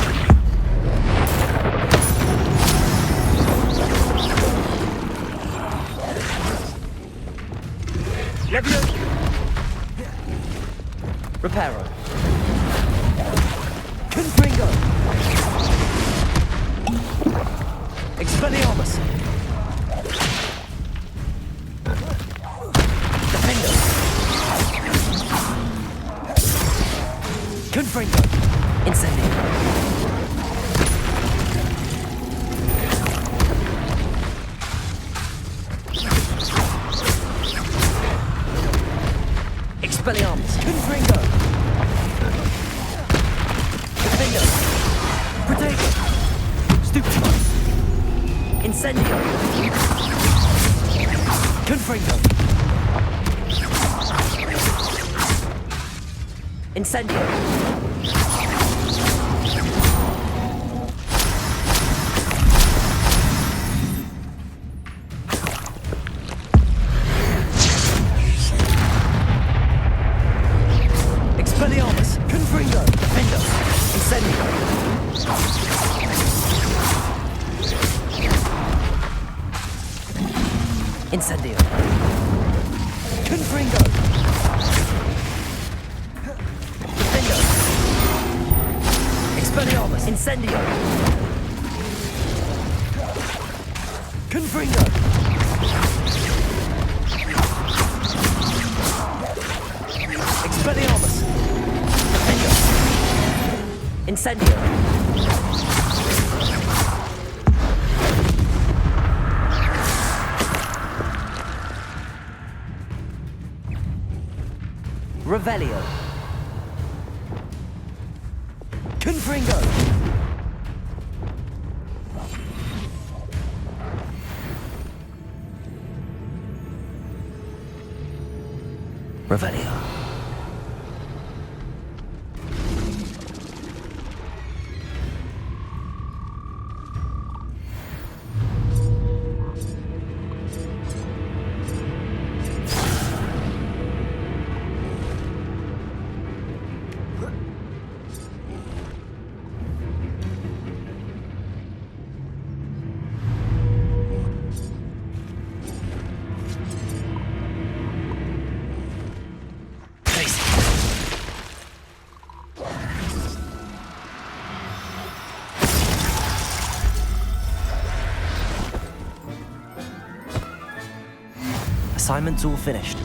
Reparo. Confringo. Expelliarmus. Defendo. Confringo. Incendio. Expelliarmus. Confringo. Defendo. Protego. Stupefy. Incendio. Confringo. Incendio. Expelliarmus. Confringo. Defendo. Incendio. Incendio. Confringo. Defendo. Expelliarmus. Incendio. Confringo. Expelliarmus. Defendo. Incendio. Revelio. Confringo. Revelio. Assignment's all finished.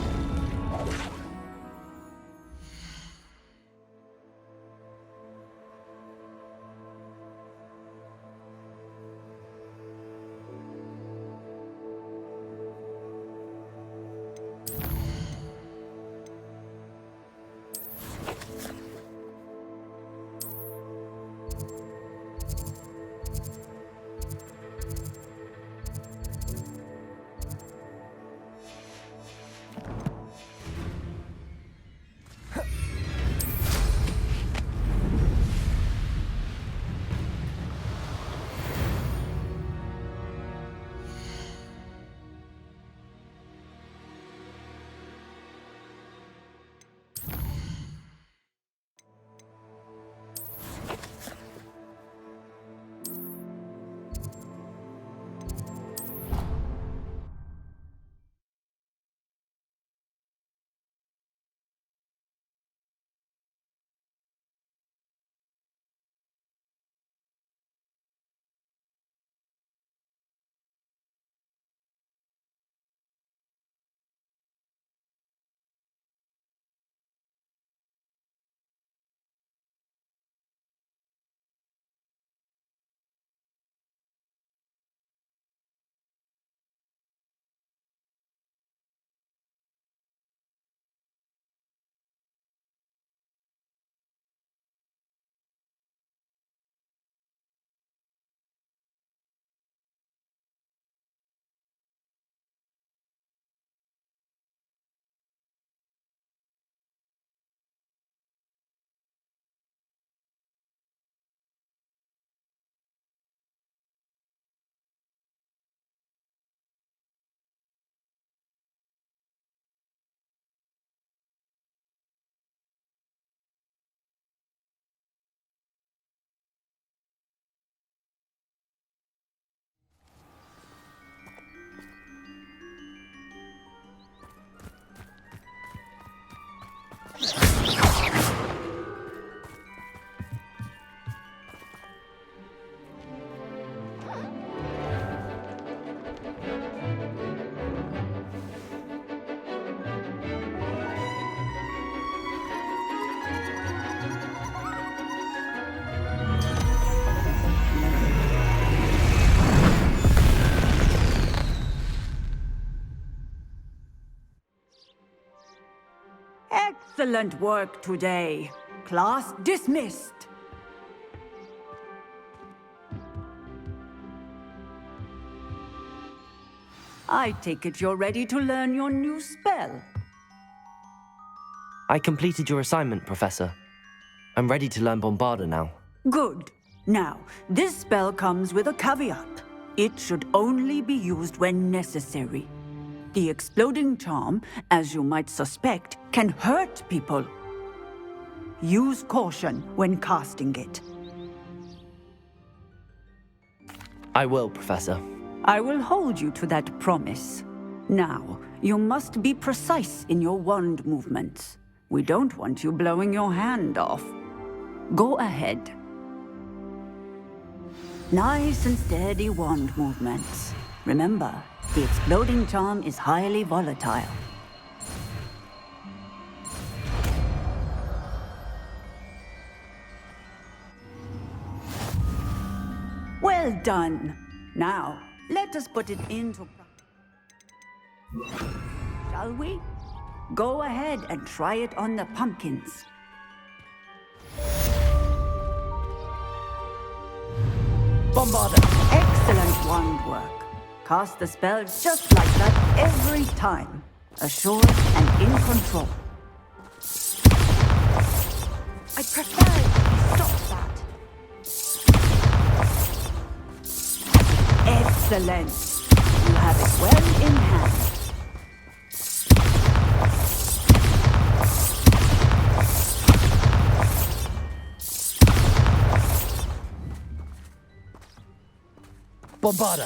Excellent work today. Class dismissed. I take it you're ready to learn your new spell. I completed your assignment, Professor. I'm ready to learn Bombarda now. Good. Now, this spell comes with a caveat. It should only be used when necessary. The exploding charm, as you might suspect, can hurt people. Use caution when casting it. I will, Professor. I will hold you to that promise. Now, you must be precise in your wand movements. We don't want you blowing your hand off. Go ahead. Nice and steady wand movements. Remember, the exploding charm is highly volatile. Well done. Now, let us put it into practice. Shall we? Go ahead and try it on the pumpkins. Bombarda! Excellent wand work. Cast the spell just like that every time. Assured and in control. I prefer it if you stop that. Excellent. You have it well in hand. Bombarda!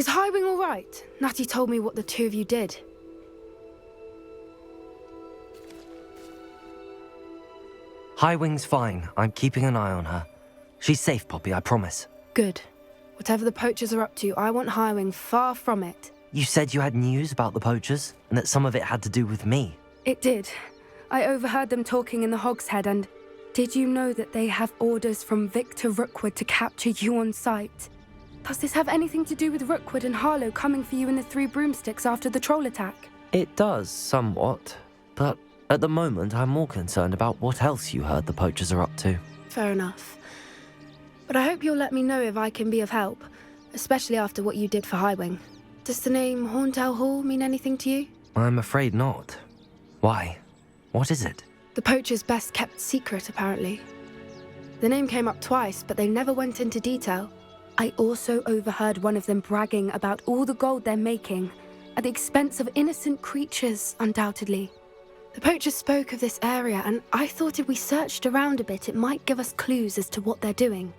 Was Highwing all right? Natty told me what the two of you did. Highwing's fine. I'm keeping an eye on her. She's safe, Poppy, I promise. Good. Whatever the poachers are up to, I want Highwing far from it. You said you had news about the poachers, and that some of it had to do with me. It did. I overheard them talking in the Hogshead, and did you know that they have orders from Victor Rookwood to capture you on sight? Does this have anything to do with Rookwood and Harlow coming for you in the Three Broomsticks after the troll attack? It does, somewhat. But at the moment, I'm more concerned about what else you heard the poachers are up to. Fair enough. But I hope you'll let me know if I can be of help, especially after what you did for Highwing. Does the name Horntail Hall mean anything to you? I'm afraid not. Why? What is it? The poacher's best kept secret, apparently. The name came up twice, but they never went into detail. I also overheard one of them bragging about all the gold they're making, at the expense of innocent creatures, undoubtedly. The poachers spoke of this area, and I thought if we searched around a bit, it might give us clues as to what they're doing.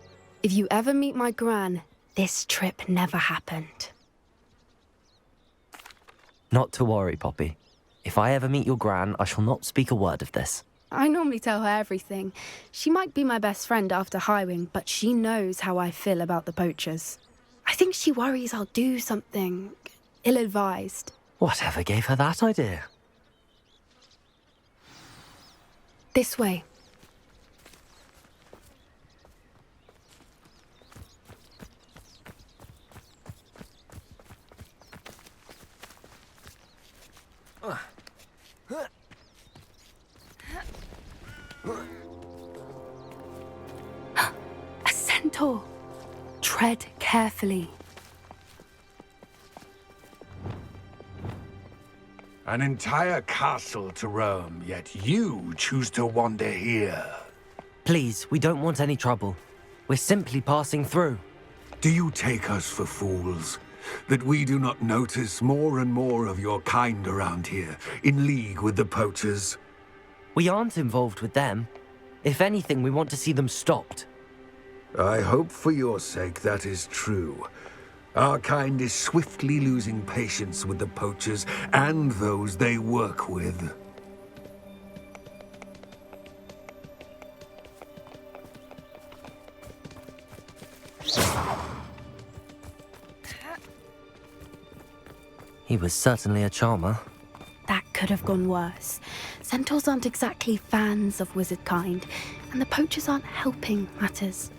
If you ever meet my Gran, this trip never happened. Not to worry, Poppy. If I ever meet your Gran, I shall not speak a word of this. I normally tell her everything. She might be my best friend after Highwing, but she knows how I feel about the poachers. I think she worries I'll do something ill-advised. Whatever gave her that idea? This way. A centaur. Tread carefully. An entire castle to roam, yet you choose to wander here. Please, we don't want any trouble. We're simply passing through. Do you take us for fools? That we do not notice more and more of your kind around here, in league with the poachers? We aren't involved with them. If anything, we want to see them stopped. I hope for your sake that is true. Our kind is swiftly losing patience with the poachers and those they work with. He was certainly a charmer. That could have gone worse. Centaurs aren't exactly fans of wizard kind, and the poachers aren't helping matters.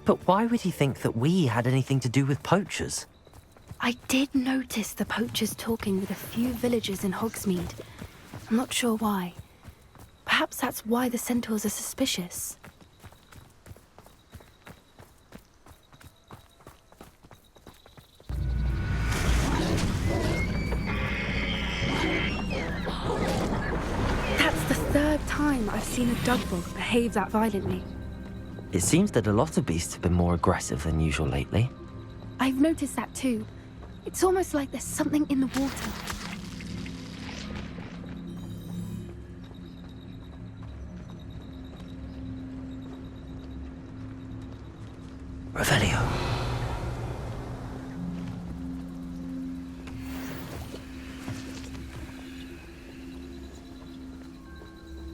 But why would he think that we had anything to do with poachers? I did notice the poachers talking with a few villagers in Hogsmeade. I'm not sure why. Perhaps that's why the centaurs are suspicious. That's the third time I've seen a dugbog behave that violently. It seems that a lot of beasts have been more aggressive than usual lately. I've noticed that too. It's almost like there's something in the water. Revelio.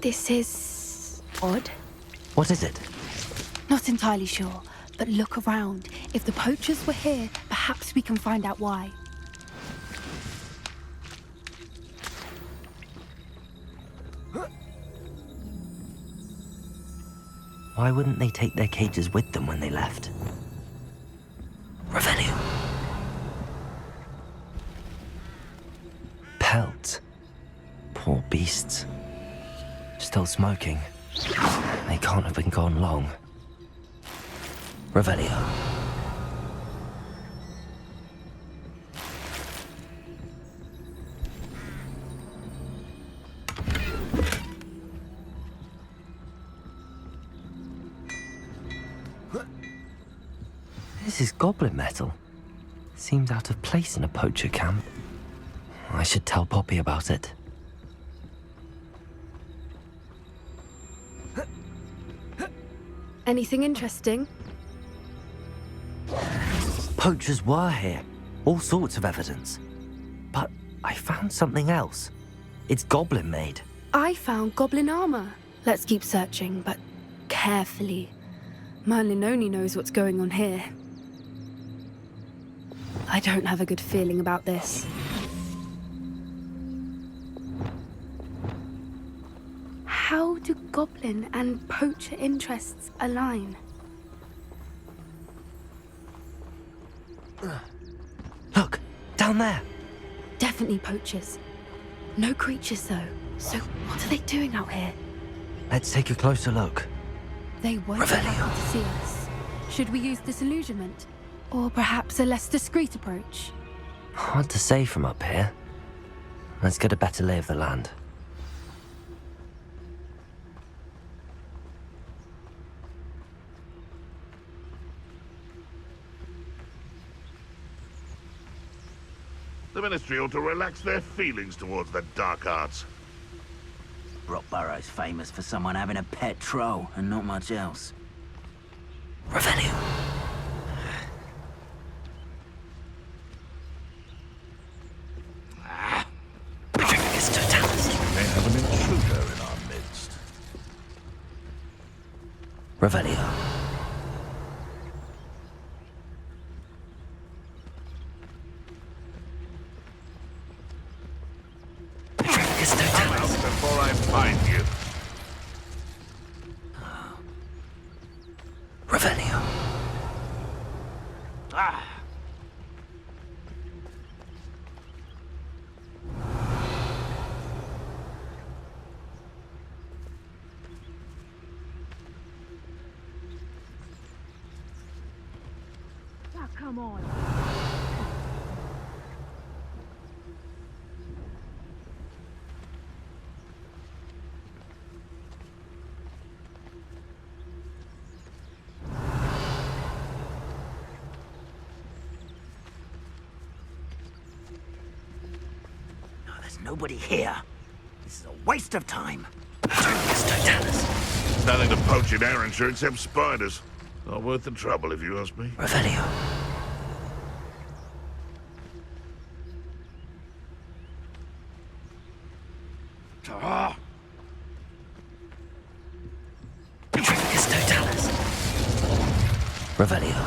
This is odd. What is it? Not entirely sure, but look around. If the poachers were here, perhaps we can find out why. Why wouldn't they take their cages with them when they left? Revelio. Pelt. Poor beasts. Still smoking. They can't have been gone long. Revelio. This is goblin metal. Seems out of place in a poacher camp. I should tell Poppy about it. Anything interesting? Poachers were here. All sorts of evidence. But I found something else. It's goblin made. I found goblin armor. Let's keep searching, but carefully. Merlin only knows what's going on here. I don't have a good feeling about this. How do goblin and poacher interests align? Look, down there. Definitely poachers. No creatures, though. So what are they doing out here? Let's take a closer look. They won't be happy to see us. Should we use disillusionment? Or perhaps a less discreet approach? Hard to say from up here. Let's get a better lay of the land. The Ministry ought to relax their feelings towards the dark arts. Brockborough's famous for someone having a pet troll and not much else. Revelio. We may have an intruder in our midst. Revelio. Come out before I find you. Revelio. Come on. There's nobody here. This is a waste of time. Nothing to poach in Arrynshire except spiders. Not worth the trouble, if you ask me. Revelio. Revelio.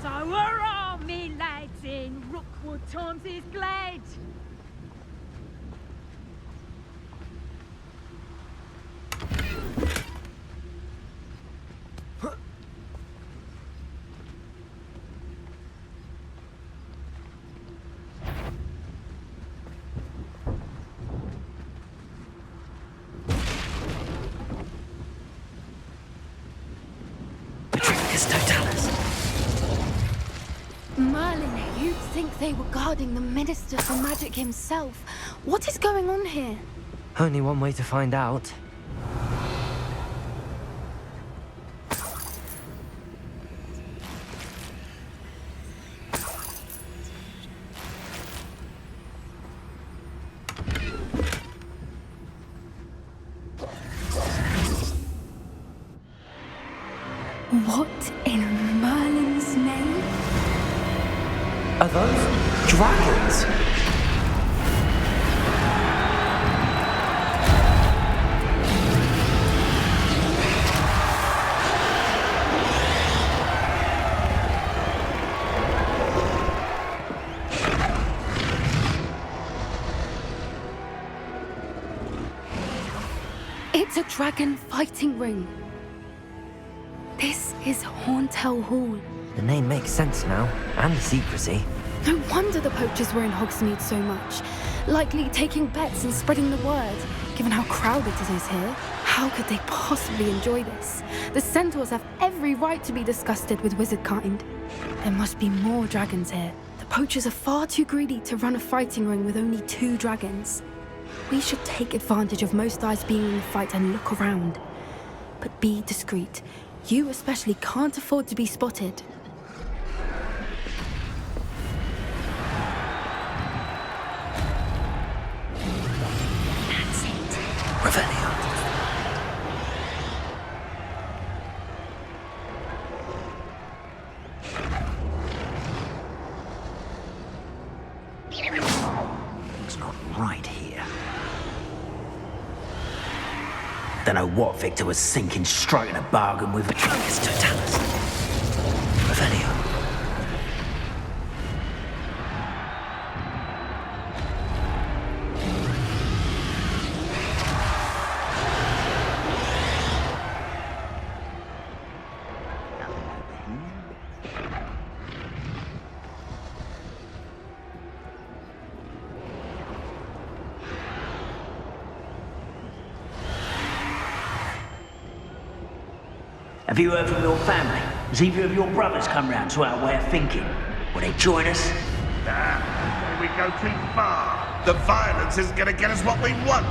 So hurrah, me lads, in Rookwood times is glad. Merlin, you'd think they were guarding the Minister for Magic himself. What is going on here? Only one way to find out. What in Merlin's name? Are those dragons? It's a dragon fighting ring. This is Horntail Hall. The name makes sense now, and the secrecy. No wonder the poachers were in Hogsmeade so much. Likely taking bets and spreading the word, given how crowded it is here. How could they possibly enjoy this? The centaurs have every right to be disgusted with wizard kind. There must be more dragons here The poachers are far too greedy to run a fighting ring with only 2 dragons. We should take advantage of most eyes being in the fight and look around. But be discreet. You especially can't afford to be spotted. That's it. Revelio. It's not right here. Don't know what Victor was thinking, striking a bargain with Petronius Totalis. Revelio. Have you heard from your family? Has either of your brothers come round to our way of thinking? Will they join us? Nah, we go too far. The violence isn't going to get us what we want.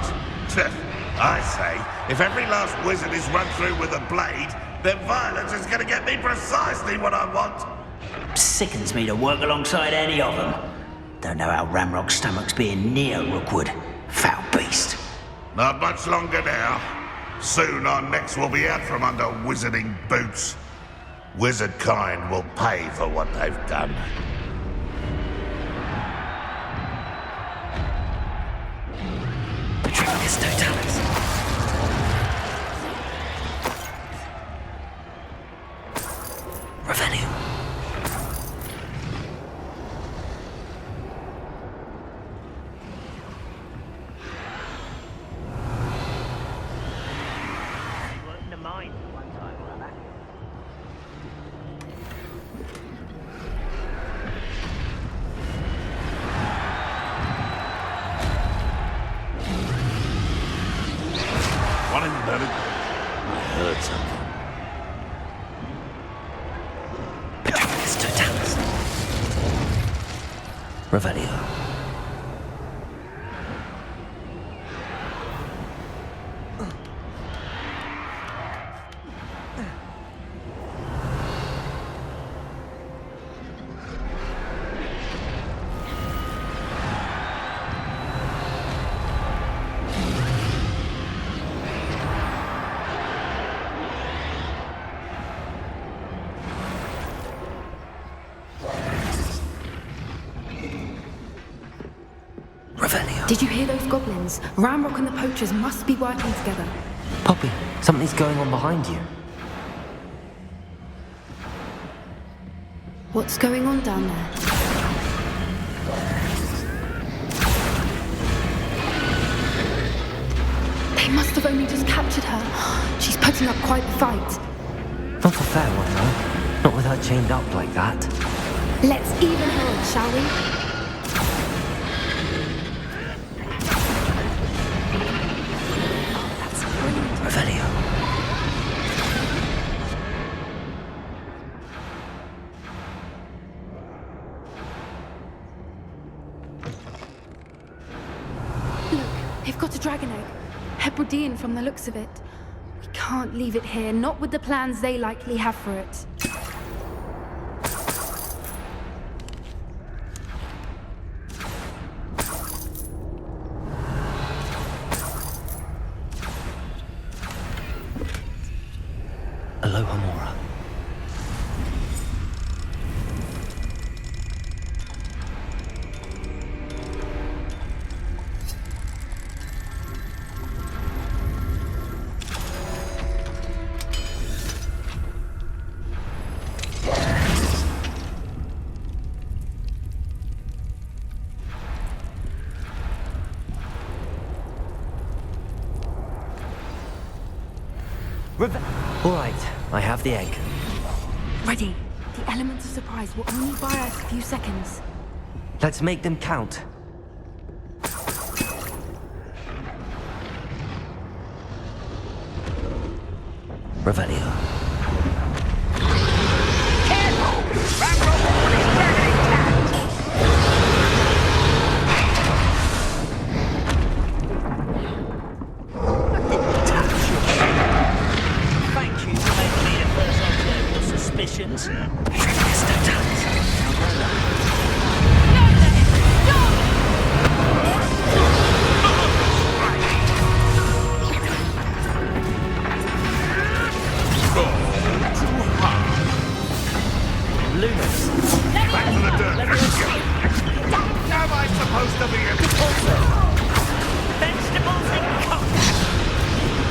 I say, if every last wizard is run through with a blade, then violence is going to get me precisely what I want. Sickens me to work alongside any of them. Don't know how Ramrock's stomach's being near Rookwood. Foul beast. Not much longer now. Soon our necks will be out from under wizarding boots. Wizard kind will pay for what they've done. Petronius Totalis. Revelio. One embedded. I heard something. Petronius Totalis. Revelio. Did you hear those goblins? Ramrock and the poachers must be working together. Poppy, something's going on behind you. What's going on down there? They must have only just captured her. She's putting up quite the fight. Not a fair one, though. Not with her chained up like that. Let's even her, shall we? Revelio. Look, they've got a dragon egg. Hebridean from the looks of it. We can't leave it here, not with the plans they likely have for it. Aloha Mora. All right, I have the egg. Ready. The element of surprise will only buy us a few seconds. Let's make them count. Revelio. Careful! Ramrock is very attacked! congratulations. Mr. Tubbs. Lumos. Back to the dirt. Am I supposed to be a Vegetables and coffee.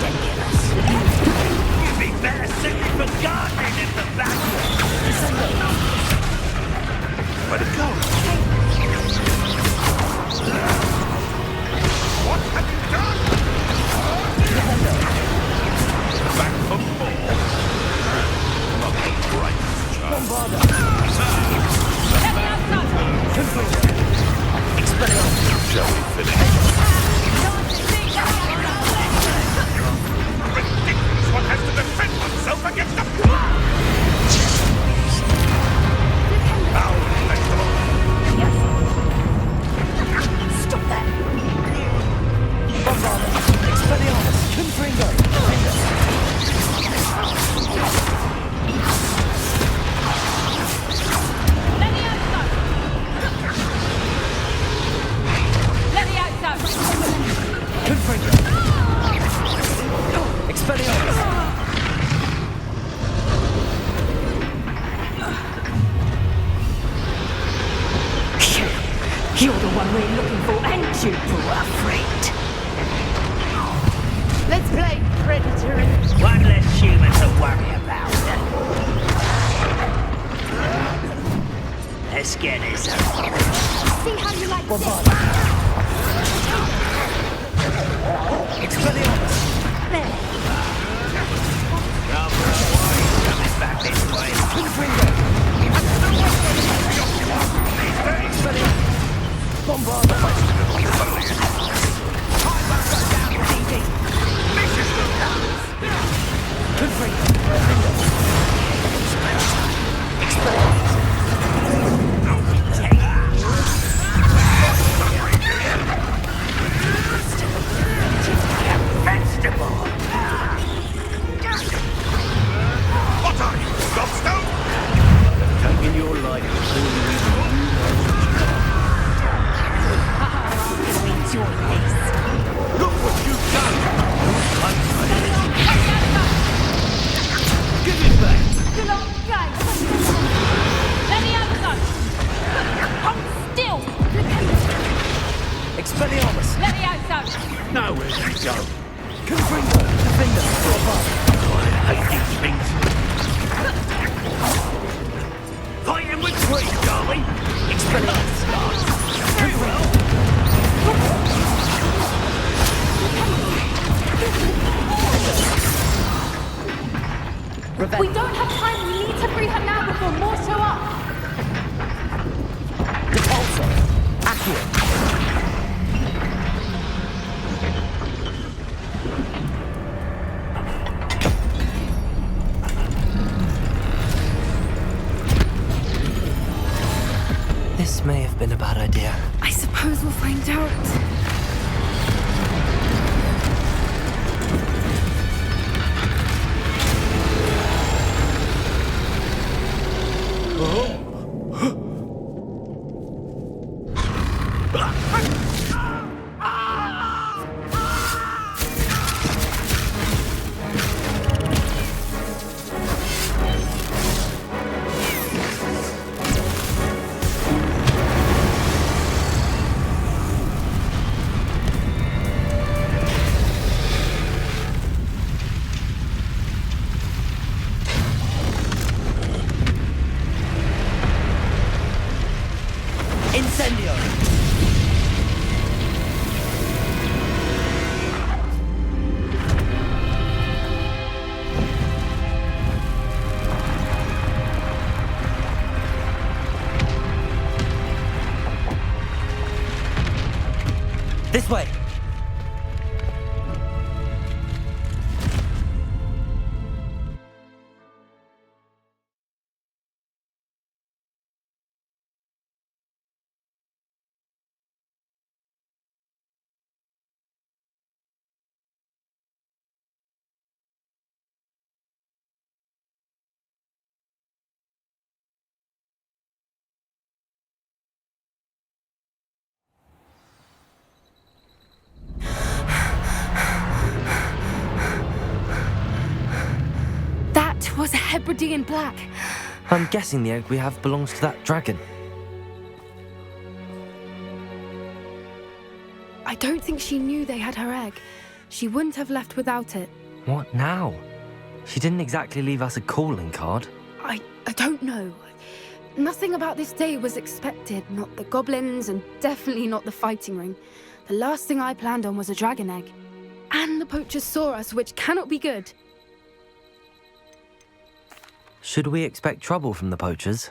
Ridiculous. You'd be better suited for gardening than for battle. Where'd it go? What have you done? Back for more. Not the brightest child. Shall we finish? Ridiculous! One has to defend oneself against the... Now, vegetable! Stop that! Bombarda! Expelliarmus! Confringo! Confringo! Expelliarmus! You're the one we're looking for, and you were afraid. Let's play Predator. One less human to worry about. Let's get this over. See how you like this. Expelliarmus! There. Coming back this way. Confringo! Expelliarmus! Bombarda! Vegetable! What are you, Gobstone? Taking your life before you Enjoy this. Look what you've done! Give it back! Good old guy. Let me out, hold still. Expelliarmus! Let me out, Nowhere to go. Confringo! Defender! I hate these things. Fighting with three, are we? Expelliarmus! Very well. We don't have time. We need to free her now before more show up. Repulsor! Accurate! This may have been a bad idea. I suppose we'll find out. Incendio! This way! Hebridean black. I'm guessing the egg we have belongs to that dragon. I don't think she knew they had her egg. She wouldn't have left without it. What now? She didn't exactly leave us a calling card. I don't know. Nothing about this day was expected. Not the goblins, and definitely not the fighting ring. The last thing I planned on was a dragon egg. And the poachers saw us, which cannot be good. Should we expect trouble from the poachers,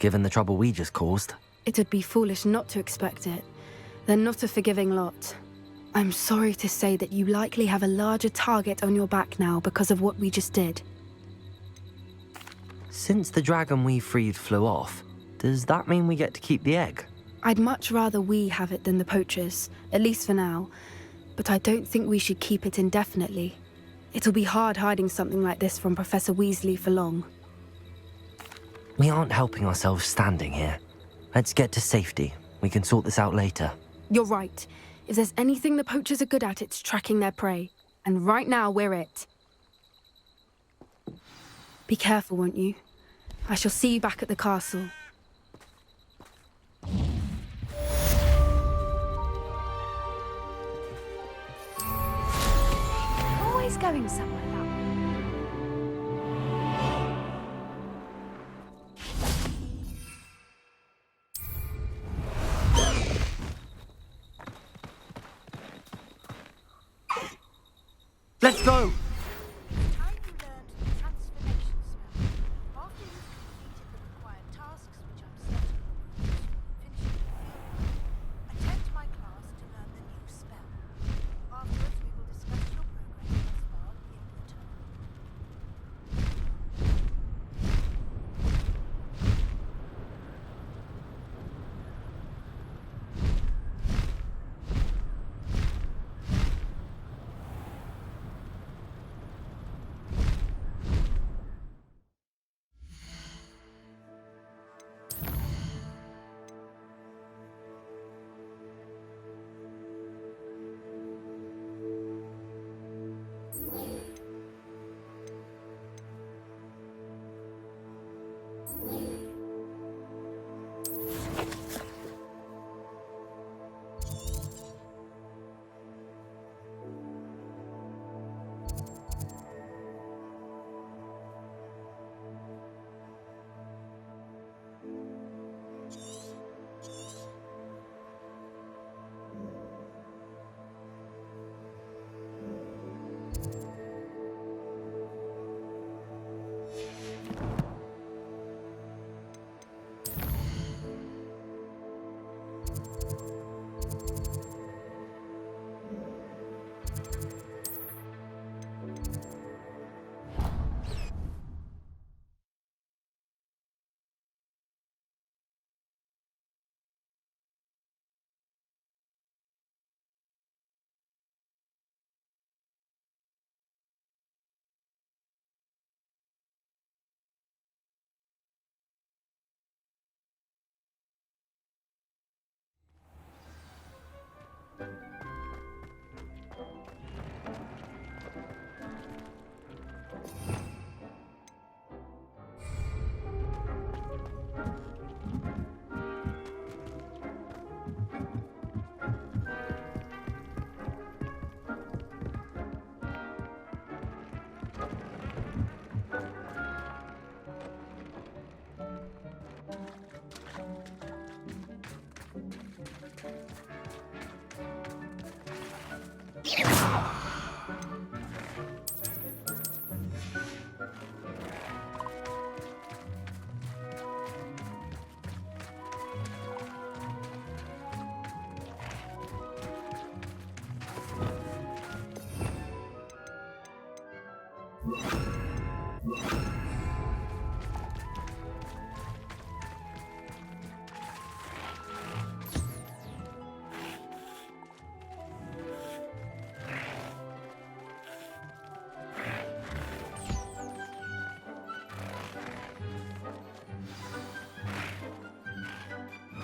given the trouble we just caused? It would be foolish not to expect it. They're not a forgiving lot. I'm sorry to say that you likely have a larger target on your back now because of what we just did. Since the dragon we freed flew off, does that mean we get to keep the egg? I'd much rather we have it than the poachers, at least for now. But I don't think we should keep it indefinitely. It'll be hard hiding something like this from Professor Weasley for long. We aren't helping ourselves standing here. Let's get to safety. We can sort this out later. You're right. If there's anything the poachers are good at, it's tracking their prey. And right now, we're it. Be careful, won't you? I shall see you back at the castle. Always going somewhere. Let's go!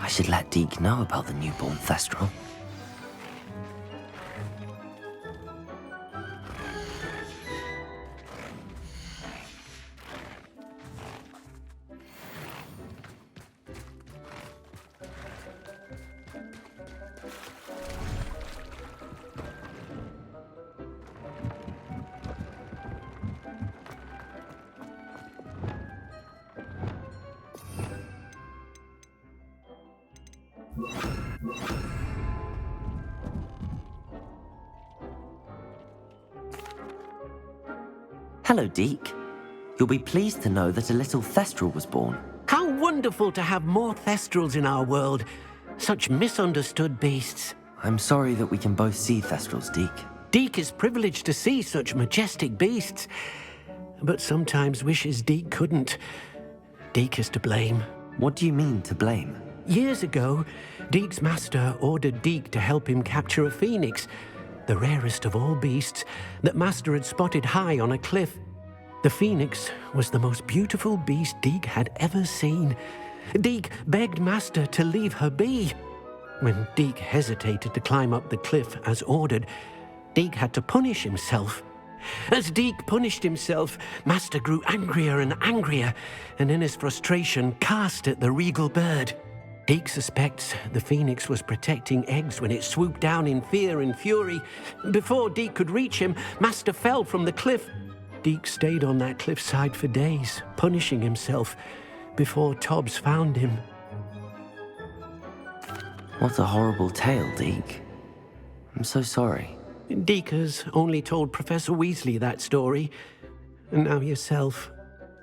I should let Deke know about the newborn Thestral. Hello, Deke. You'll be pleased to know that a little Thestral was born. How wonderful to have more Thestrals in our world. Such misunderstood beasts. I'm sorry that we can both see Thestrals, Deke. Deke is privileged to see such majestic beasts, but sometimes wishes Deke couldn't. Deke is to blame. What do you mean, to blame? Years ago, Deke's master ordered Deke to help him capture a phoenix, the rarest of all beasts, that master had spotted high on a cliff. The phoenix was the most beautiful beast Deke had ever seen. Deke begged master to leave her be. When Deke hesitated to climb up the cliff as ordered, Deke had to punish himself. As Deke punished himself, master grew angrier and angrier, and in his frustration cast at the regal bird. Deke suspects the phoenix was protecting eggs when it swooped down in fear and fury. Before Deke could reach him, master fell from the cliff. Deke stayed on that cliffside for days, punishing himself, before Tobbs found him. What a horrible tale, Deke. I'm so sorry. Deke has only told Professor Weasley that story, and now yourself.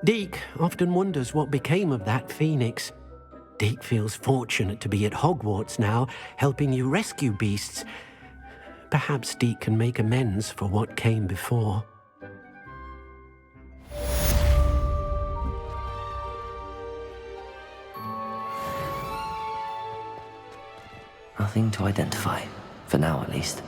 Deke often wonders what became of that phoenix. Deke feels fortunate to be at Hogwarts now, helping you rescue beasts. Perhaps Deke can make amends for what came before. Nothing to identify, for now at least.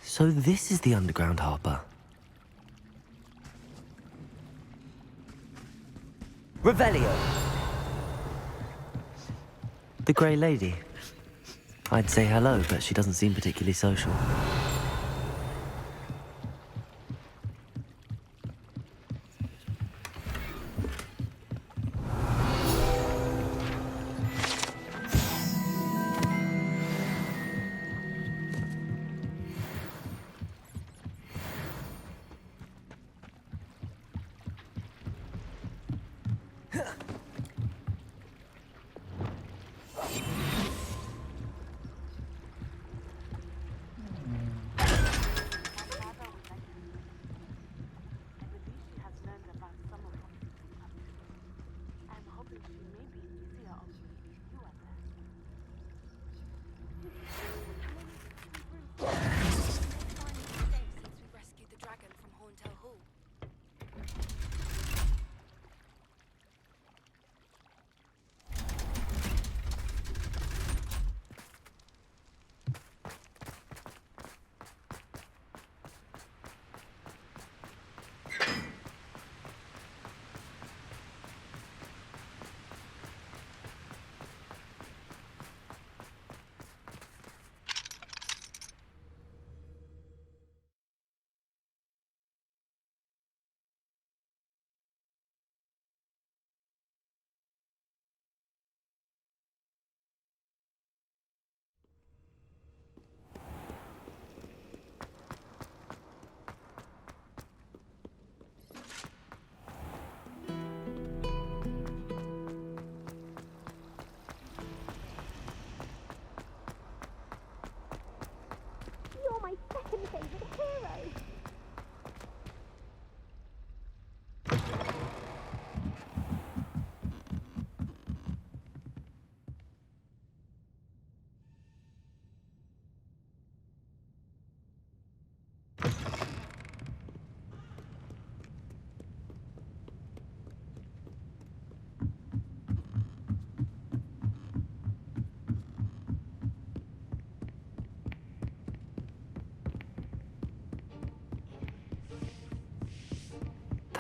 So this is the underground harbour. Revelio! The Grey Lady. I'd say hello, but she doesn't seem particularly social.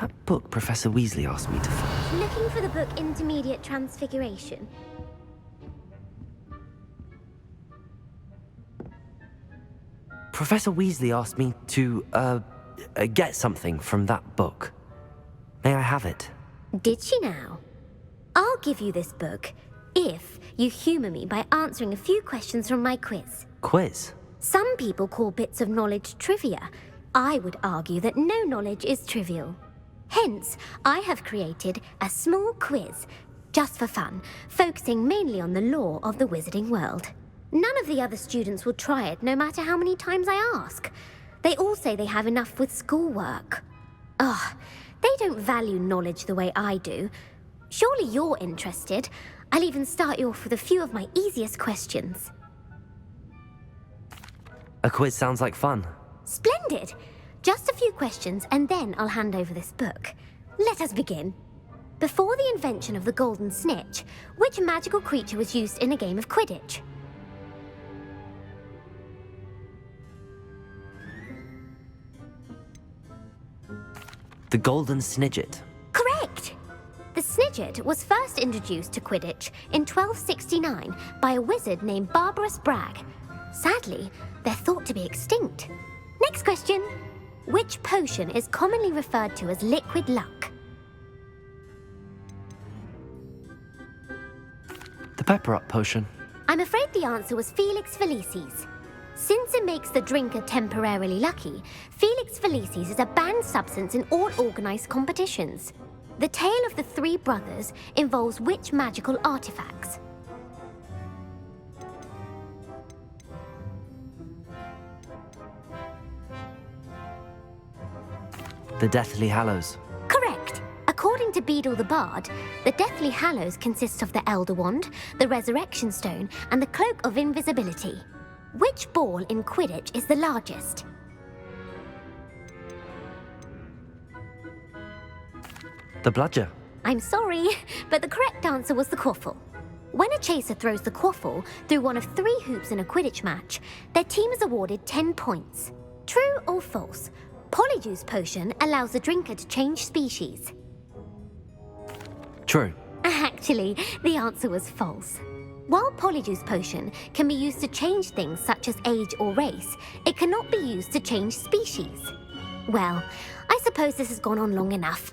That book Professor Weasley asked me to find. Looking for the book Intermediate Transfiguration? Professor Weasley asked me to, get something from that book. May I have it? Did she now? I'll give you this book if you humour me by answering a few questions from my quiz. Quiz? Some people call bits of knowledge trivia. I would argue that no knowledge is trivial. Hence, I have created a small quiz, just for fun, focusing mainly on the lore of the wizarding world. None of the other students will try it, no matter how many times I ask. They all say they have enough with schoolwork. Ugh, they don't value knowledge the way I do. Surely you're interested. I'll even start you off with a few of my easiest questions. A quiz sounds like fun. Splendid! Just a few questions, and then I'll hand over this book. Let us begin. Before the invention of the Golden Snitch, which magical creature was used in a game of Quidditch? The Golden Snidget. Correct! The Snidget was first introduced to Quidditch in 1269 by a wizard named Barbarous Bragg. Sadly, they're thought to be extinct. Next question. Which potion is commonly referred to as liquid luck? The Pepper-Up potion. I'm afraid the answer was Felix Felicis. Since it makes the drinker temporarily lucky, Felix Felicis is a banned substance in all organised competitions. The tale of the three brothers involves which magical artifacts? The Deathly Hallows. Correct. According to Beedle the Bard, the Deathly Hallows consists of the Elder Wand, the Resurrection Stone, and the Cloak of Invisibility. Which ball in Quidditch is the largest? The Bludger. I'm sorry, but the correct answer was the Quaffle. When a chaser throws the Quaffle through one of 3 hoops in a Quidditch match, their team is awarded 10 points. True or false? Polyjuice potion allows the drinker to change species. True. Actually, the answer was false. While Polyjuice potion can be used to change things such as age or race, it cannot be used to change species. Well, I suppose this has gone on long enough.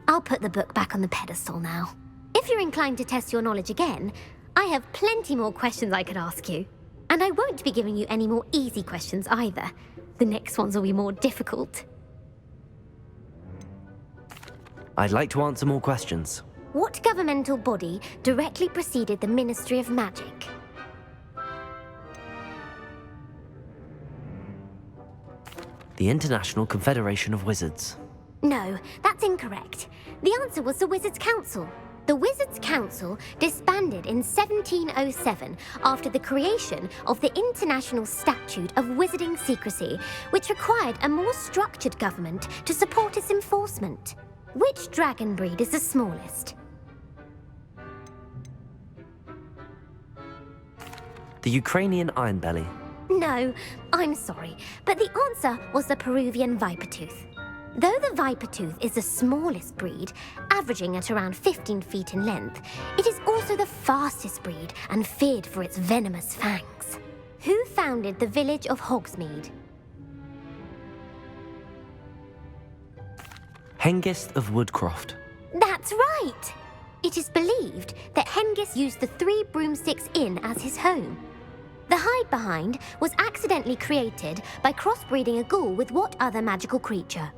I'll put the book back on the pedestal now. If you're inclined to test your knowledge again, I have plenty more questions I could ask you. And I won't be giving you any more easy questions either. The next ones will be more difficult. I'd like to answer more questions. What governmental body directly preceded the Ministry of Magic? The International Confederation of Wizards. No, that's incorrect. The answer was the Wizards' Council. The Wizards' Council disbanded in 1707 after the creation of the International Statute of Wizarding Secrecy, which required a more structured government to support its enforcement. Which dragon breed is the smallest? The Ukrainian Ironbelly. No, I'm sorry, but the answer was the Peruvian Vipertooth. Though the Vipertooth is the smallest breed, averaging at around 15 feet in length, it is also the fastest breed and feared for its venomous fangs. Who founded the village of Hogsmeade? Hengist of Woodcroft. That's right! It is believed that Hengist used the Three Broomsticks Inn as his home. The Hide-Behind was accidentally created by crossbreeding a ghoul with what other magical creature?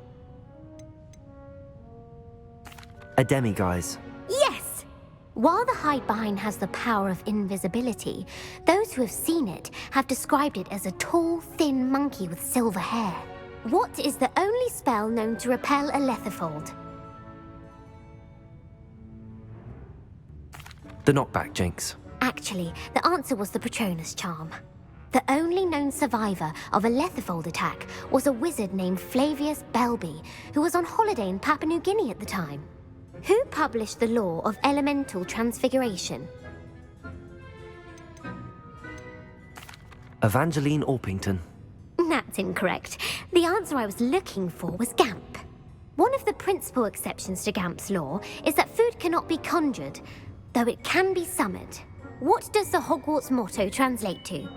A demiguise. Yes! While the Hide-Behind has the power of invisibility, those who have seen it have described it as a tall, thin monkey with silver hair. What is the only spell known to repel a Lethifold? The Knockback Jinx. Actually, the answer was the Patronus Charm. The only known survivor of a Lethifold attack was a wizard named Flavius Belby, who was on holiday in Papua New Guinea at the time. Who published the law of elemental transfiguration? Evangeline Orpington. That's incorrect. The answer I was looking for was Gamp. One of the principal exceptions to Gamp's law is that food cannot be conjured, though it can be summoned. What does the Hogwarts motto translate to?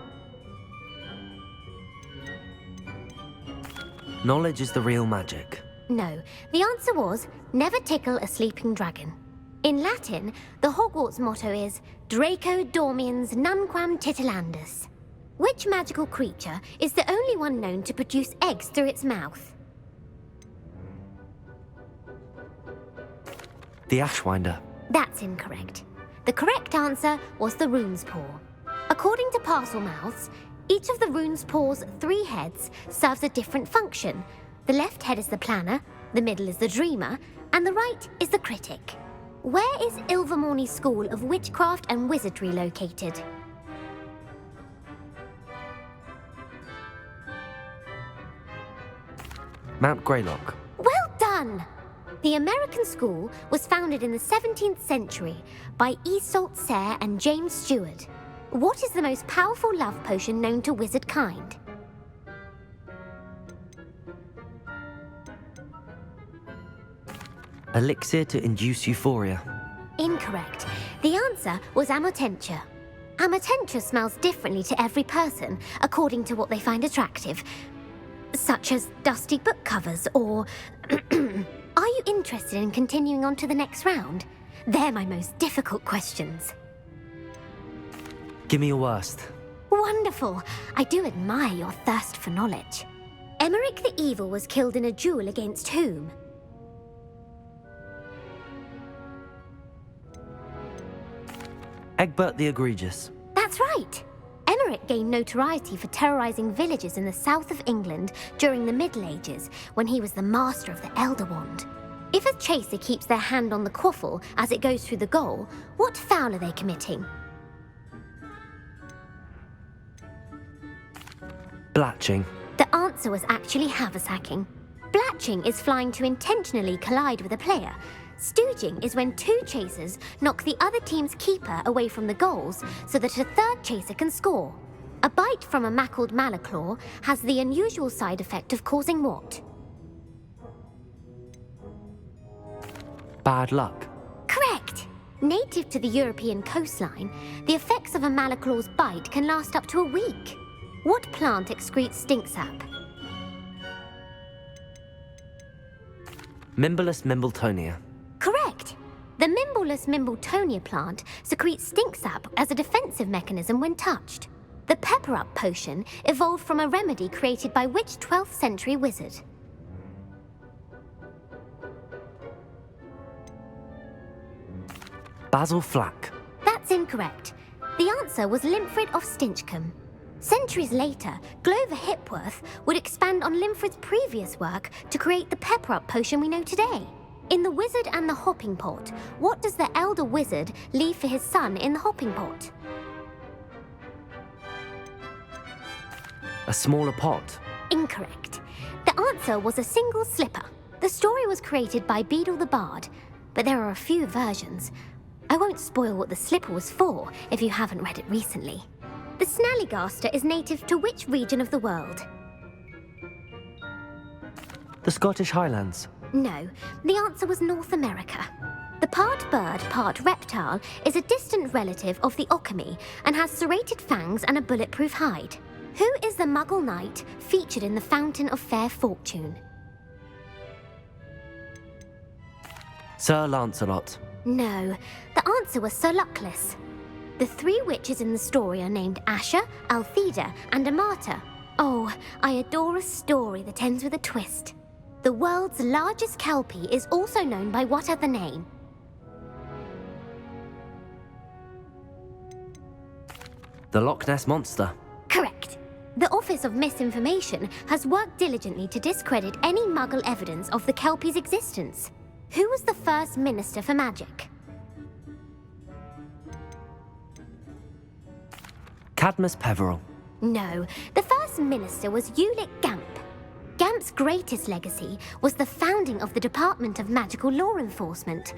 Knowledge is the real magic. No, the answer was, never tickle a sleeping dragon. In Latin, the Hogwarts motto is Draco Dormiens Nunquam Titilandus. Which magical creature is the only one known to produce eggs through its mouth? The Ashwinder. That's incorrect. The correct answer was the Rune's Paw. According to Parselmouths, each of the Rune's Paw's 3 heads serves a different function. The left head is the planner, the middle is the dreamer, and the right is the critic. Where is Ilvermorny School of Witchcraft and Wizardry located? Mount Greylock. Well done! The American school was founded in the 17th century by Iseult Sayre and James Stewart. What is the most powerful love potion known to wizard kind? Elixir to induce euphoria. Incorrect. The answer was Amotentia. Amotentia smells differently to every person, according to what they find attractive, such as dusty book covers or... Are you interested in continuing on to the next round? They're my most difficult questions. Give me your worst. Wonderful. I do admire your thirst for knowledge. Emeric the Evil was killed in a duel against whom? Egbert the Egregious. That's right. Emeric gained notoriety for terrorizing villages in the south of England during the Middle Ages, when he was the master of the Elder Wand. If a chaser keeps their hand on the quaffle as it goes through the goal, what foul are they committing? Blatching. The answer was actually haversacking. Blatching is flying to intentionally collide with a player. Stooging is when 2 chasers knock the other team's keeper away from the goals so that a 3rd chaser can score. A bite from a mackled malaclaw has the unusual side effect of causing what? Bad luck. Correct! Native to the European coastline, the effects of a malaclaw's bite can last up to a week. What plant excretes stink sap? Mimbolus mimbletonia. Correct! The Mimbolus mimbletonia plant secretes stink sap as a defensive mechanism when touched. The pepper-up potion evolved from a remedy created by which 12th century wizard? Basil Flack. That's incorrect. The answer was Limfrid of Stinchcombe. Centuries later, Glover Hipworth would expand on Limfrid's previous work to create the pepper-up potion we know today. In The Wizard and the Hopping Pot, what does the elder wizard leave for his son in the hopping pot? A smaller pot. Incorrect. The answer was a single slipper. The story was created by Beadle the Bard, but there are a few versions. I won't spoil what the slipper was for if you haven't read it recently. The Snallygaster is native to which region of the world? The Scottish Highlands. No, the answer was North America. The part bird, part reptile is a distant relative of the Occamy and has serrated fangs and a bulletproof hide. Who is the Muggle knight featured in the Fountain of Fair Fortune? Sir Lancelot. No, the answer was Sir Luckless. The three witches in the story are named Asha, Altheda, and Amata. Oh, I adore a story that ends with a twist. The world's largest kelpie is also known by what other name? The Loch Ness Monster. Correct. The Office of Misinformation has worked diligently to discredit any Muggle evidence of the kelpie's existence. Who was the first Minister for Magic? Cadmus Peveril. No, the first minister was Ulick Gamp. Gamp's greatest legacy was the founding of the Department of Magical Law Enforcement.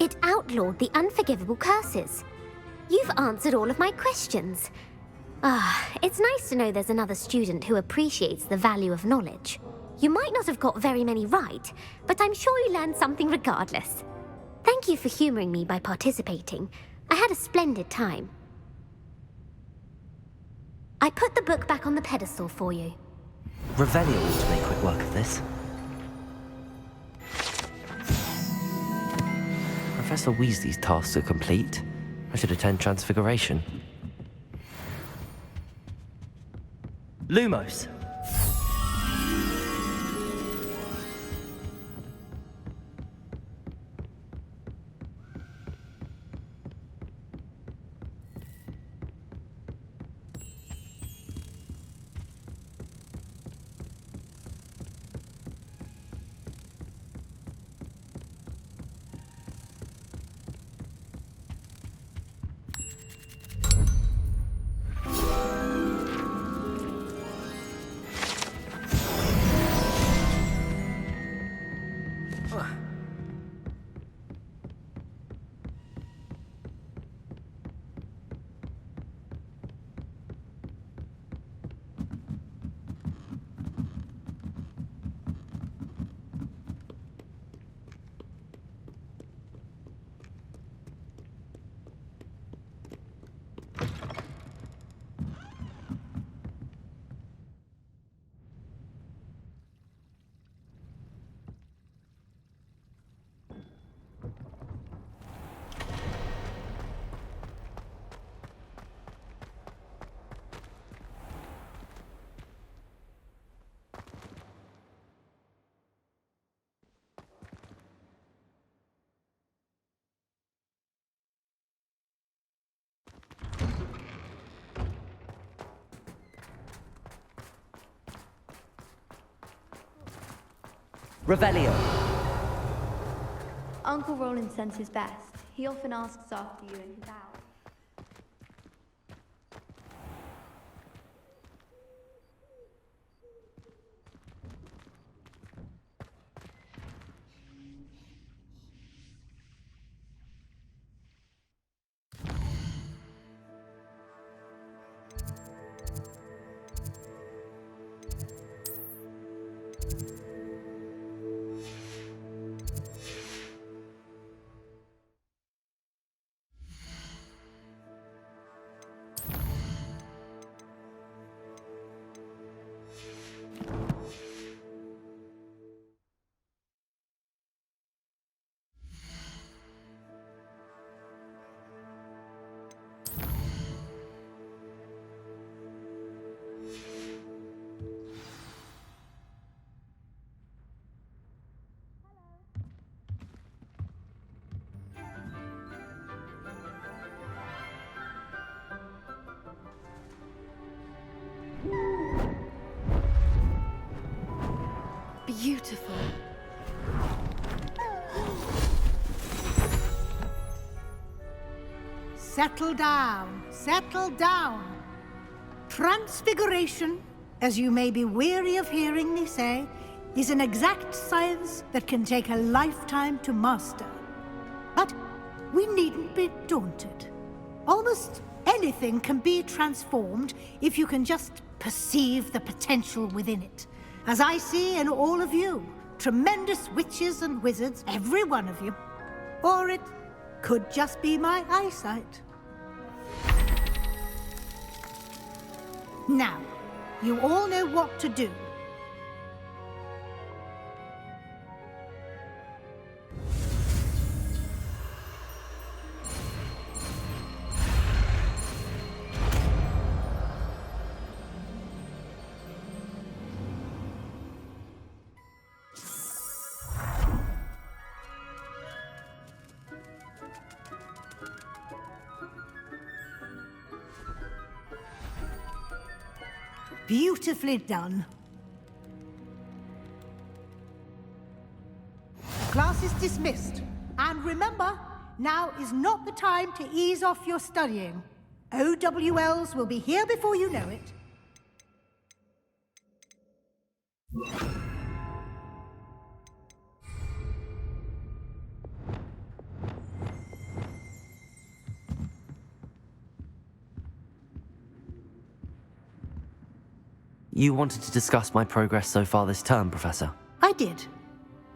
It outlawed the unforgivable curses. You've answered all of my questions. It's nice to know there's another student who appreciates the value of knowledge. You might not have got very many right, but I'm sure you learned something regardless. Thank you for humoring me by participating. I had a splendid time. I put the book back on the pedestal for you. Revelio ought to make quick work of this. Professor Weasley's tasks are complete. I should attend Transfiguration. Lumos. Revelio. Uncle Roland sends his best. He often asks after you in his hour. beautiful. Settle down, settle down. Transfiguration, as you may be weary of hearing me say, is an exact science that can take a lifetime to master. But we needn't be daunted. Almost anything can be transformed if you can just perceive the potential within it. As I see in all of you, tremendous witches and wizards, every one of you. Or it could just be my eyesight. Now, you all know what to do. Beautifully done. Class is dismissed. And remember, now is not the time to ease off your studying. OWLs will be here before you know it. You wanted to discuss my progress so far this term, Professor? I did.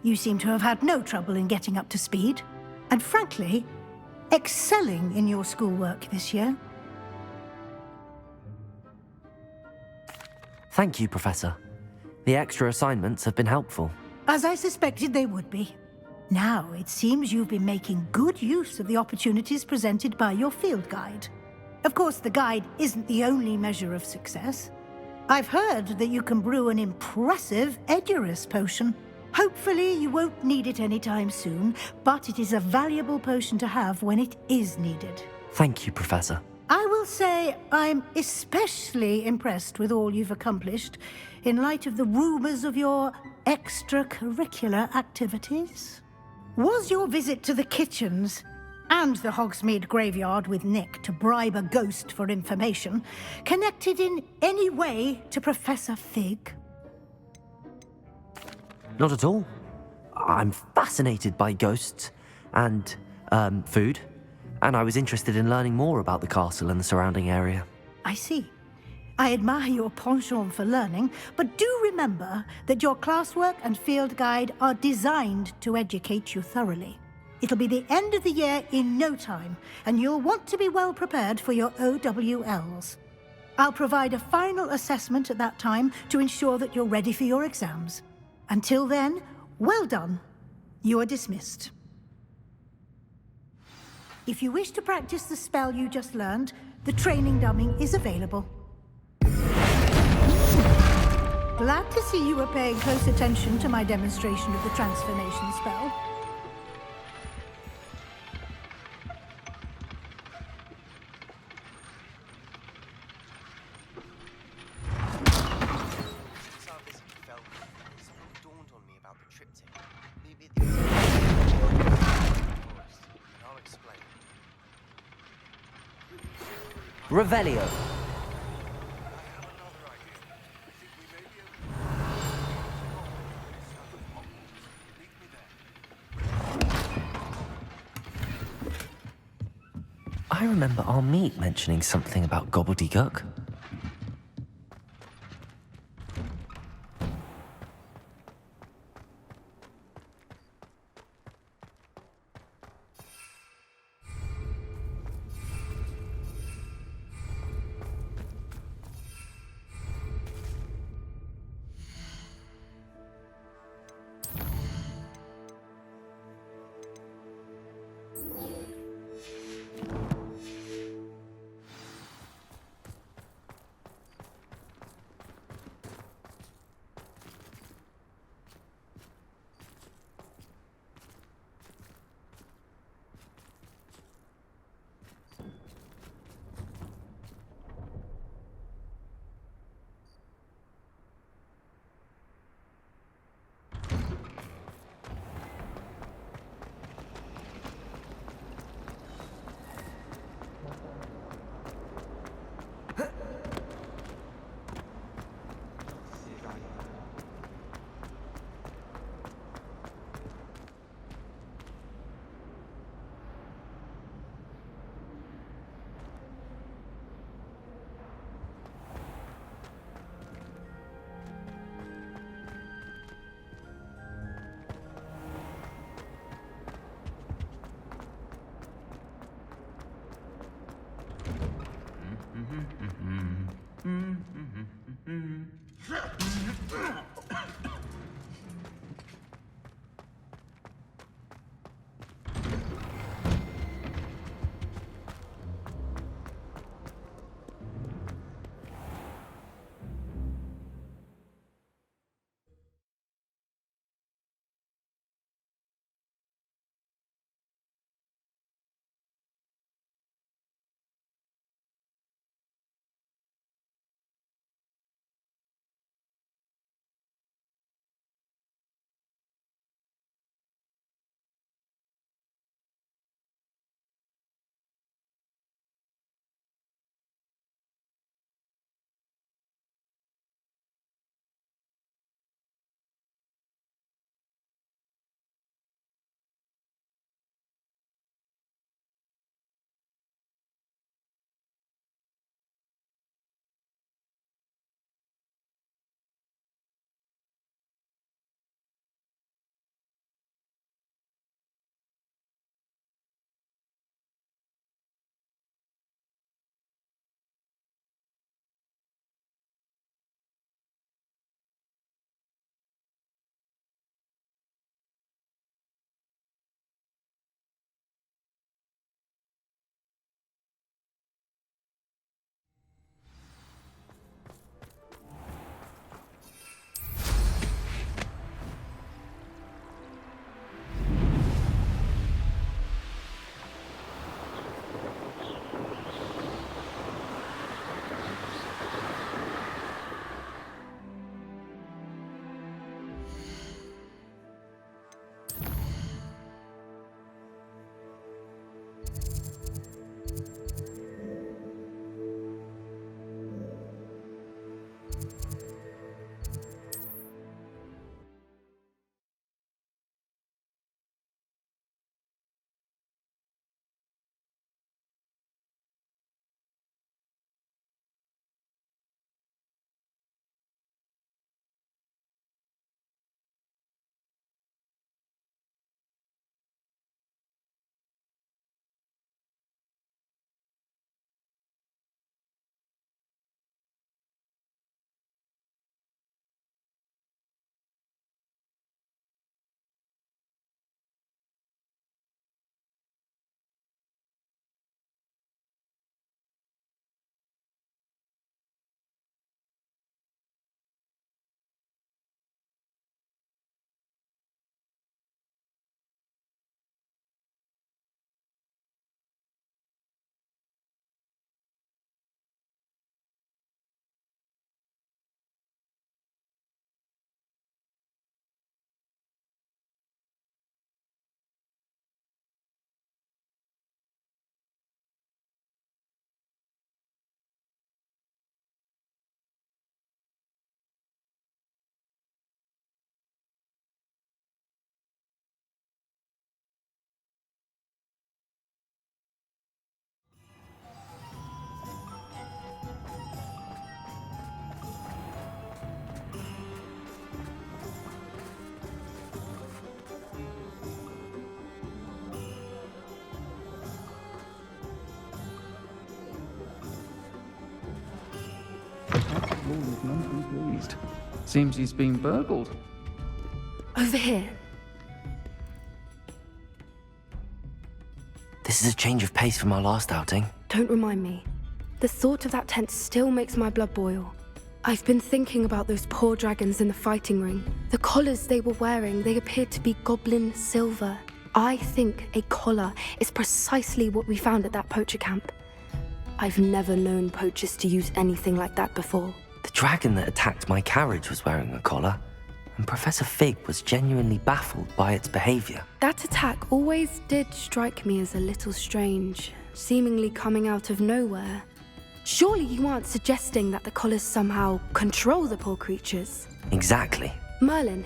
You seem to have had no trouble in getting up to speed. And frankly, excelling in your schoolwork this year. Thank you, Professor. The extra assignments have been helpful. As I suspected they would be. Now, it seems you've been making good use of the opportunities presented by your field guide. Of course, the guide isn't the only measure of success. I've heard that you can brew an impressive Edurus potion. Hopefully you won't need it anytime soon, but it is a valuable potion to have when it is needed. Thank you, Professor. I will say I'm especially impressed with all you've accomplished in light of the rumors of your extracurricular activities. Was your visit to the kitchens and the Hogsmeade graveyard with Nick to bribe a ghost for information connected in any way to Professor Fig? Not at all. I'm fascinated by ghosts and, food, and I was interested in learning more about the castle and the surrounding area. I see. I admire your penchant for learning, but do remember that your classwork and field guide are designed to educate you thoroughly. It'll be the end of the year in no time, and you'll want to be well prepared for your OWLs. I'll provide a final assessment at that time to ensure that you're ready for your exams. Until then, well done. You are dismissed. If you wish to practice the spell you just learned, the training dummy is available. Glad to see you were paying close attention to my demonstration of the transformation spell. Revelio. I remember our meet mentioning something about gobbledygook. is none too pleased. Seems he's been burgled. Over here. This is a change of pace from our last outing. Don't remind me. The thought of that tent still makes my blood boil. I've been thinking about those poor dragons in the fighting ring. The collars they were wearing, they appeared to be goblin silver. I think a collar is precisely what we found at that poacher camp. I've never known poachers to use anything like that before. The dragon that attacked my carriage was wearing a collar, and Professor Fig was genuinely baffled by its behavior. That attack always did strike me as a little strange, seemingly coming out of nowhere. Surely you aren't suggesting that the collars somehow control the poor creatures? Exactly. Merlin,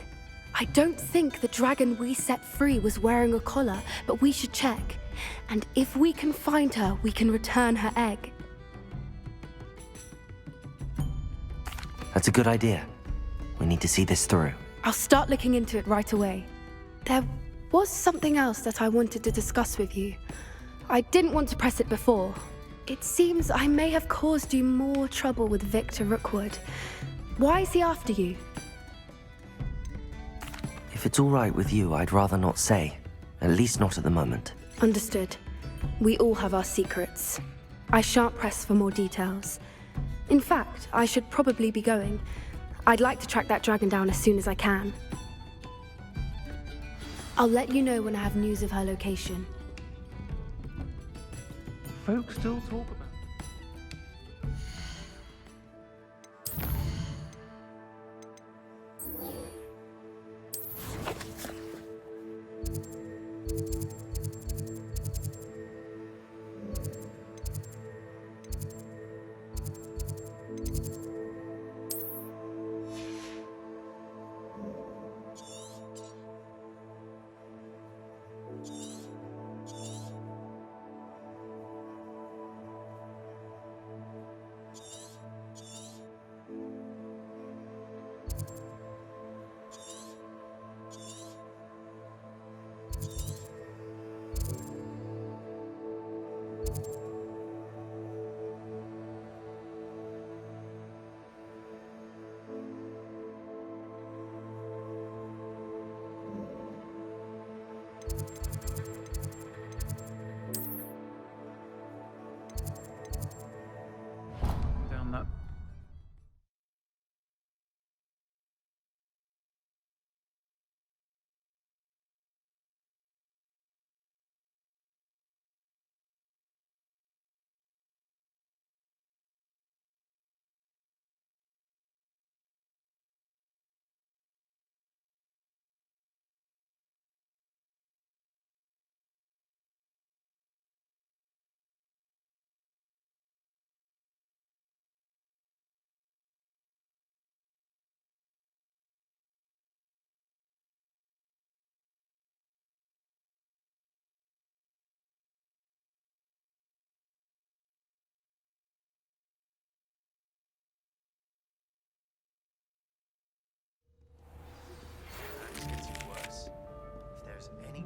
I don't think the dragon we set free was wearing a collar, but we should check. And if we can find her, we can return her egg. That's a good idea. We need to see this through. I'll start looking into it right away. There was something else that I wanted to discuss with you. I didn't want to press it before. It seems I may have caused you more trouble with Victor Rookwood. Why is he after you? If it's all right with you, I'd rather not say. At least not at the moment. Understood. We all have our secrets. I shan't press for more details. In fact, I should probably be going. I'd like to track that dragon down as soon as I can. I'll let you know when I have news of her location. Folks still talk about... down that...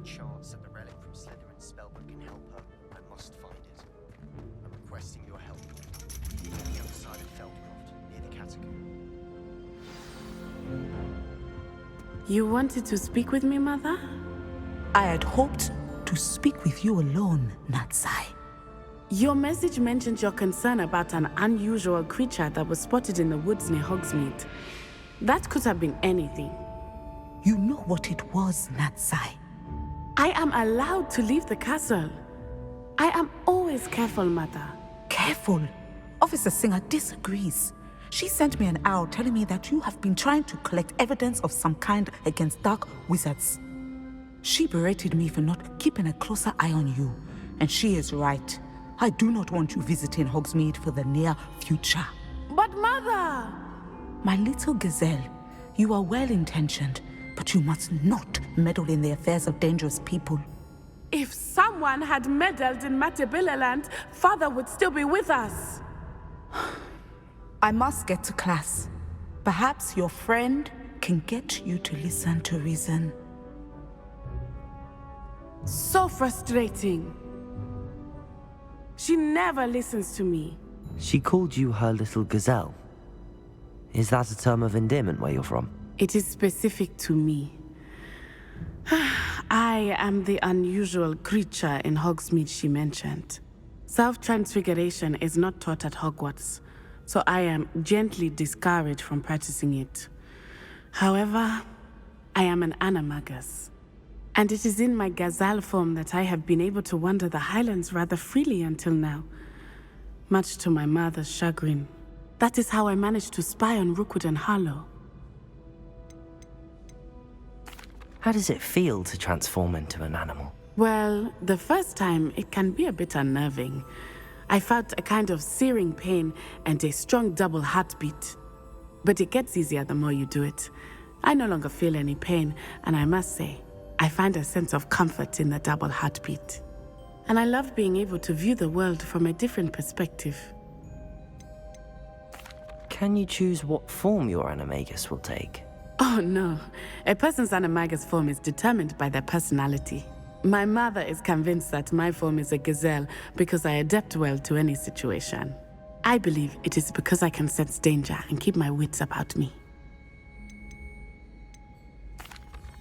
chance that the relic from Slytherin's spellbook can help her, I must find it. I'm requesting your help. On the other side of Feldcroft, near the catacomb. You wanted to speak with me, Mother? I had hoped to speak with you alone, Natsai. Your message mentioned your concern about an unusual creature that was spotted in the woods near Hogsmeade. That could have been anything. You know what it was, Natsai. I am allowed to leave the castle. I am always careful, Mother. Careful? Officer Singer disagrees. She sent me an owl telling me that you have been trying to collect evidence of some kind against dark wizards. She berated me for not keeping a closer eye on you, and she is right. I do not want you visiting Hogsmeade for the near future. But Mother! My little gazelle, you are well-intentioned, but you must not meddle in the affairs of dangerous people. If someone had meddled in Matabeleland, Father would still be with us. I must get to class. Perhaps your friend can get you to listen to reason. So frustrating. She never listens to me. She called you her little gazelle. Is that a term of endearment where you're from? It is specific to me. I am the unusual creature in Hogsmeade she mentioned. Self-transfiguration is not taught at Hogwarts, so I am gently discouraged from practicing it. However, I am an animagus, and it is in my gazelle form that I have been able to wander the Highlands rather freely until now, much to my mother's chagrin. That is how I managed to spy on Rookwood and Harlow. How does it feel to transform into an animal? Well, the first time, it can be a bit unnerving. I felt a kind of searing pain and a strong double heartbeat. But it gets easier the more you do it. I no longer feel any pain, and I must say, I find a sense of comfort in the double heartbeat. And I love being able to view the world from a different perspective. Can you choose what form your animagus will take? Oh no, a person's animagus form is determined by their personality. My mother is convinced that my form is a gazelle because I adapt well to any situation. I believe it is because I can sense danger and keep my wits about me.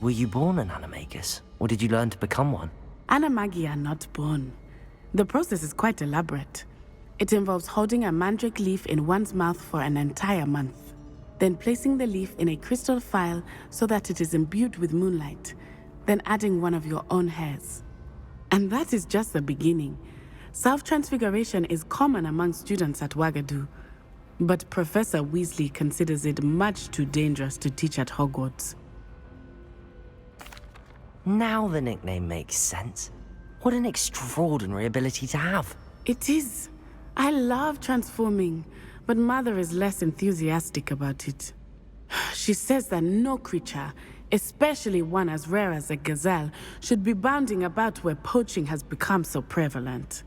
Were you born an animagus, or did you learn to become one? Animagi are not born. The process is quite elaborate. It involves holding a mandrake leaf in one's mouth for an entire month, then placing the leaf in a crystal phial so that it is imbued with moonlight, then adding one of your own hairs. And that is just the beginning. Self-transfiguration is common among students at Wagadu, but Professor Weasley considers it much too dangerous to teach at Hogwarts. Now the nickname makes sense. What an extraordinary ability to have. It is. I love transforming, but Mother is less enthusiastic about it. She says that no creature, especially one as rare as a gazelle, should be bounding about where poaching has become so prevalent.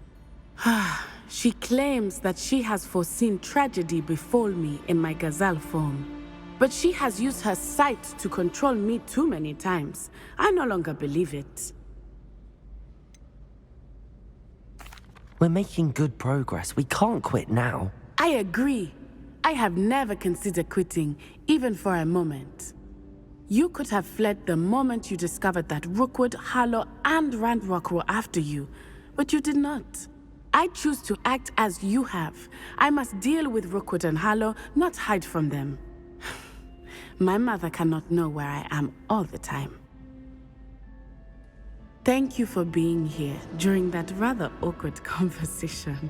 She claims that she has foreseen tragedy befall me in my gazelle form. But she has used her sight to control me too many times. I no longer believe it. We're making good progress. We can't quit now. I agree. I have never considered quitting, even for a moment. You could have fled the moment you discovered that Rookwood, Harlow, and Ranrock were after you, but you did not. I choose to act as you have. I must deal with Rookwood and Harlow, not hide from them. My mother cannot know where I am all the time. Thank you for being here during that rather awkward conversation.